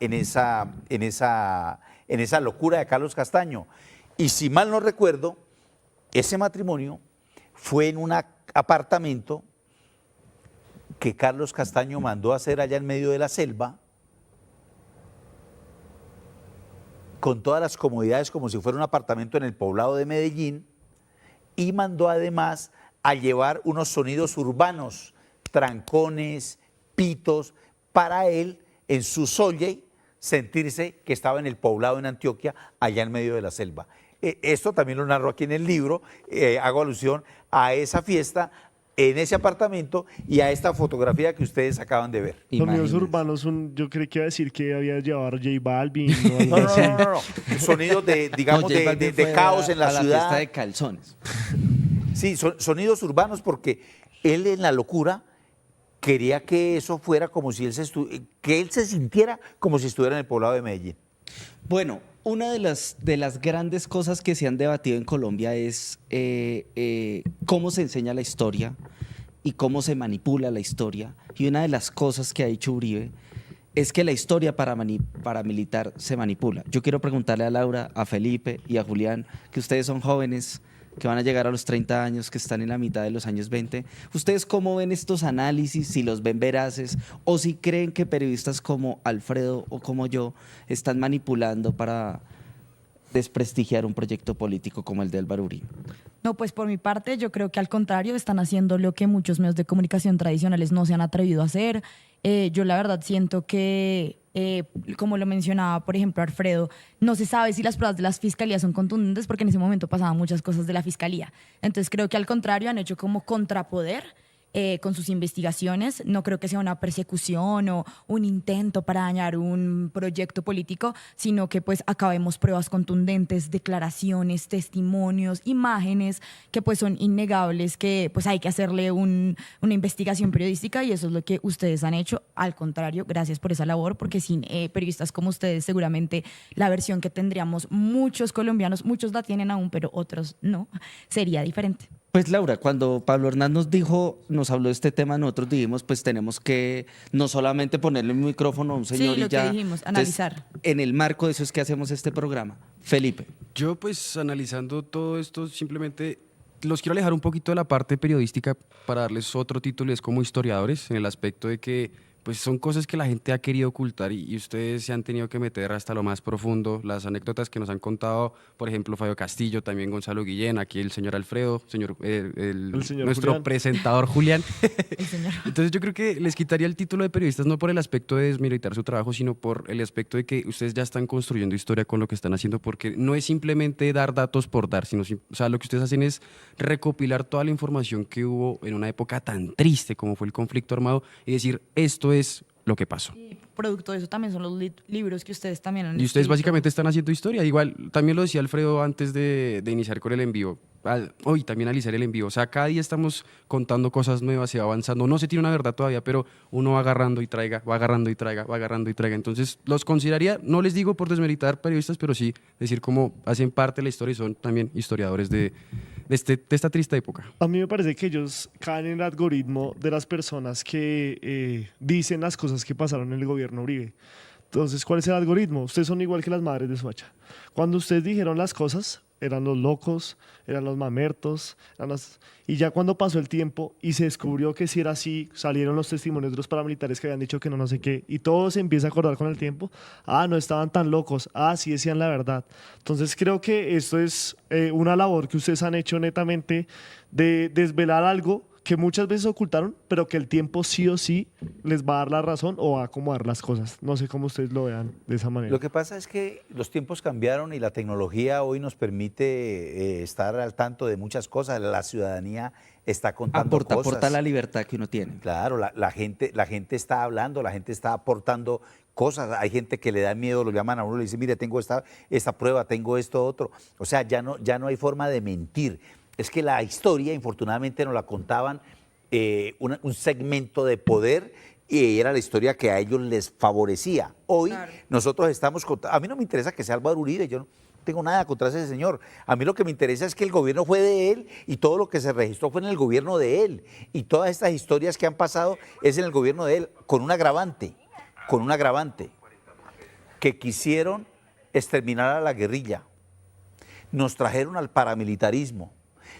locura de Carlos Castaño. Y si mal no recuerdo, ese matrimonio fue en un apartamento que Carlos Castaño mandó a hacer allá en medio de la selva, con todas las comodidades como si fuera un apartamento en el poblado de Medellín, y mandó además a llevar unos sonidos urbanos, trancones, pitos, para él en su solle sentirse que estaba en el poblado en Antioquia, allá en medio de la selva. Esto también lo narro aquí en el libro, hago alusión a esa fiesta en ese apartamento y a esta fotografía que ustedes acaban de ver. Sonidos urbanos, yo creí que iba a decir que había llevado a J Balvin o algo así. No. Sonidos de, digamos, de caos en la ciudad. La fiesta de calzones. Sí, sonidos urbanos porque él en la locura quería que eso fuera como si que él se sintiera como si estuviera en el poblado de Medellín. Bueno, una de las grandes cosas que se han debatido en Colombia es cómo se enseña la historia y cómo se manipula la historia. Y una de las cosas que ha dicho Uribe es que la historia paramilitar se manipula. Yo quiero preguntarle a Laura, a Felipe y a Julián, que ustedes son jóvenes, que van a llegar a los 30 años, que están en la mitad de los años 20. ¿Ustedes cómo ven estos análisis, si los ven veraces o si creen que periodistas como Alfredo o como yo están manipulando para desprestigiar un proyecto político como el de Álvaro Uribe? No, pues por mi parte yo creo que al contrario están haciendo lo que muchos medios de comunicación tradicionales no se han atrevido a hacer. Yo la verdad siento que, como lo mencionaba por ejemplo Alfredo, no se sabe si las pruebas de las fiscalías son contundentes porque en ese momento pasaban muchas cosas de la fiscalía. Entonces creo que al contrario han hecho como contrapoder con sus investigaciones. No creo que sea una persecución o un intento para dañar un proyecto político, sino que pues acá vemos pruebas contundentes, declaraciones, testimonios, imágenes que pues son innegables, que pues hay que hacerle una investigación periodística y eso es lo que ustedes han hecho. Al contrario, gracias por esa labor, porque sin periodistas como ustedes seguramente la versión que tendríamos muchos colombianos, muchos la tienen aún, pero otros no, sería diferente. Pues Laura, cuando Pablo Hernán nos habló de este tema, nosotros dijimos, pues tenemos que no solamente ponerle un micrófono a un señor sí, y ya. Sí, lo que dijimos, analizar. Entonces, en el marco de eso es que hacemos este programa. Felipe. Yo pues analizando todo esto simplemente los quiero alejar un poquito de la parte periodística para darles otro título, es como historiadores, en el aspecto de que pues son cosas que la gente ha querido ocultar y ustedes se han tenido que meter hasta lo más profundo. Las anécdotas que nos han contado, por ejemplo, Fabio Castillo, también Gonzalo Guillén, aquí el señor Alfredo, nuestro Julián. Presentador Julián. Entonces yo creo que les quitaría el título de periodistas no por el aspecto de desmeritar su trabajo, sino por el aspecto de que ustedes ya están construyendo historia con lo que están haciendo, porque no es simplemente dar datos por dar, sino o sea, lo que ustedes hacen es recopilar toda la información que hubo en una época tan triste como fue el conflicto armado y decir, esto es lo que pasó. Y producto de eso también son los libros que ustedes también han Y ustedes escrito. básicamente están haciendo historia. Igual, también lo decía Alfredo antes de iniciar con el envío. Hoy también al iniciar el envío. O sea, cada día estamos contando cosas nuevas, se va avanzando. No se tiene una verdad todavía, pero uno va agarrando y traiga, va agarrando y traiga, va agarrando y traiga. Entonces, los consideraría, no les digo por desmeritar periodistas, pero sí decir cómo hacen parte de la historia y son también historiadores de esta triste época. A mí me parece que ellos caen en el algoritmo de las personas que dicen las cosas que pasaron en el gobierno Uribe. Entonces, ¿cuál es el algoritmo? Ustedes son igual que las madres de Soacha. Cuando ustedes dijeron las cosas, eran los locos, eran los mamertos, y ya cuando pasó el tiempo y se descubrió que si era así, salieron los testimonios de los paramilitares que habían dicho que no sé qué, y todo se empieza a acordar con el tiempo, no estaban tan locos, sí decían la verdad. Entonces creo que esto es una labor que ustedes han hecho netamente de desvelar algo que muchas veces ocultaron, pero que el tiempo sí o sí les va a dar la razón o va a acomodar las cosas. No sé cómo ustedes lo vean de esa manera. Lo que pasa es que los tiempos cambiaron y la tecnología hoy nos permite estar al tanto de muchas cosas. La ciudadanía está contando cosas. Aporta la libertad que uno tiene. Claro, la gente está hablando, la gente está aportando cosas. Hay gente que le da miedo, lo llaman a uno y le dicen, mire, tengo esta prueba, tengo esto, otro. O sea, ya no hay forma de mentir. Es que la historia, infortunadamente, nos la contaban un segmento de poder y era la historia que a ellos les favorecía. Hoy nosotros estamos a mí no me interesa que sea Álvaro Uribe, yo no tengo nada contra ese señor. A mí lo que me interesa es que el gobierno fue de él y todo lo que se registró fue en el gobierno de él. Y todas estas historias que han pasado es en el gobierno de él, con un agravante, que quisieron exterminar a la guerrilla. Nos trajeron al paramilitarismo.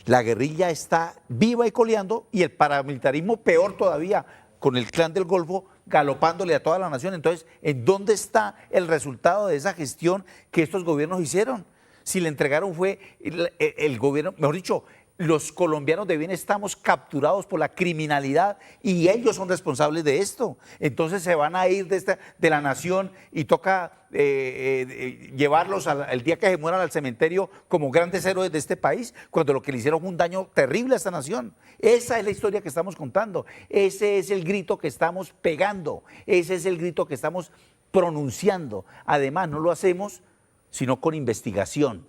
La guerrilla está viva y coleando y el paramilitarismo peor todavía, con el Clan del Golfo galopándole a toda la nación. Entonces, ¿en dónde está el resultado de esa gestión que estos gobiernos hicieron? Si le entregaron fue el gobierno, mejor dicho, los colombianos de bien estamos capturados por la criminalidad y ellos son responsables de esto. Entonces se van a ir de la nación y toca llevarlos el día que se mueran al cementerio como grandes héroes de este país, cuando lo que le hicieron fue un daño terrible a esta nación. Esa es la historia que estamos contando, ese es el grito que estamos pegando, ese es el grito que estamos pronunciando. Además, no lo hacemos sino con investigación.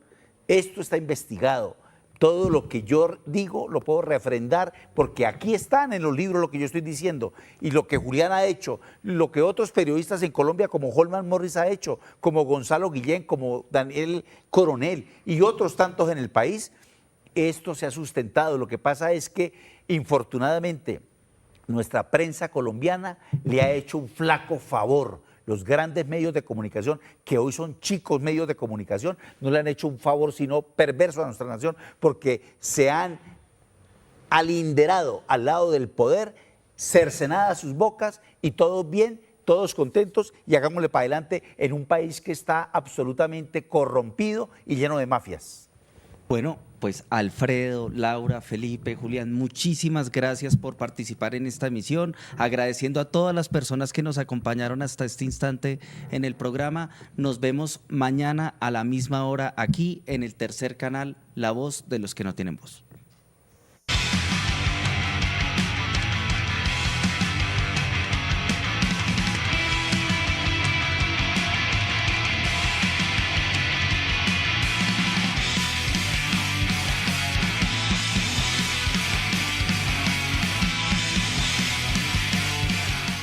Esto está investigado. Todo lo que yo digo lo puedo refrendar porque aquí están en los libros lo que yo estoy diciendo y lo que Julián ha hecho, lo que otros periodistas en Colombia como Holman Morris ha hecho, como Gonzalo Guillén, como Daniel Coronel y otros tantos en el país, esto se ha sustentado. Lo que pasa es que infortunadamente nuestra prensa colombiana le ha hecho un flaco favor. Los grandes medios de comunicación, que hoy son chicos medios de comunicación, no le han hecho un favor sino perverso a nuestra nación porque se han alinderado al lado del poder, cercenadas sus bocas y todos bien, todos contentos y hagámosle para adelante en un país que está absolutamente corrompido y lleno de mafias. Bueno, pues Alfredo, Laura, Felipe, Julián, muchísimas gracias por participar en esta emisión, agradeciendo a todas las personas que nos acompañaron hasta este instante en el programa. Nos vemos mañana a la misma hora aquí en el tercer canal, La Voz de los que no tienen voz.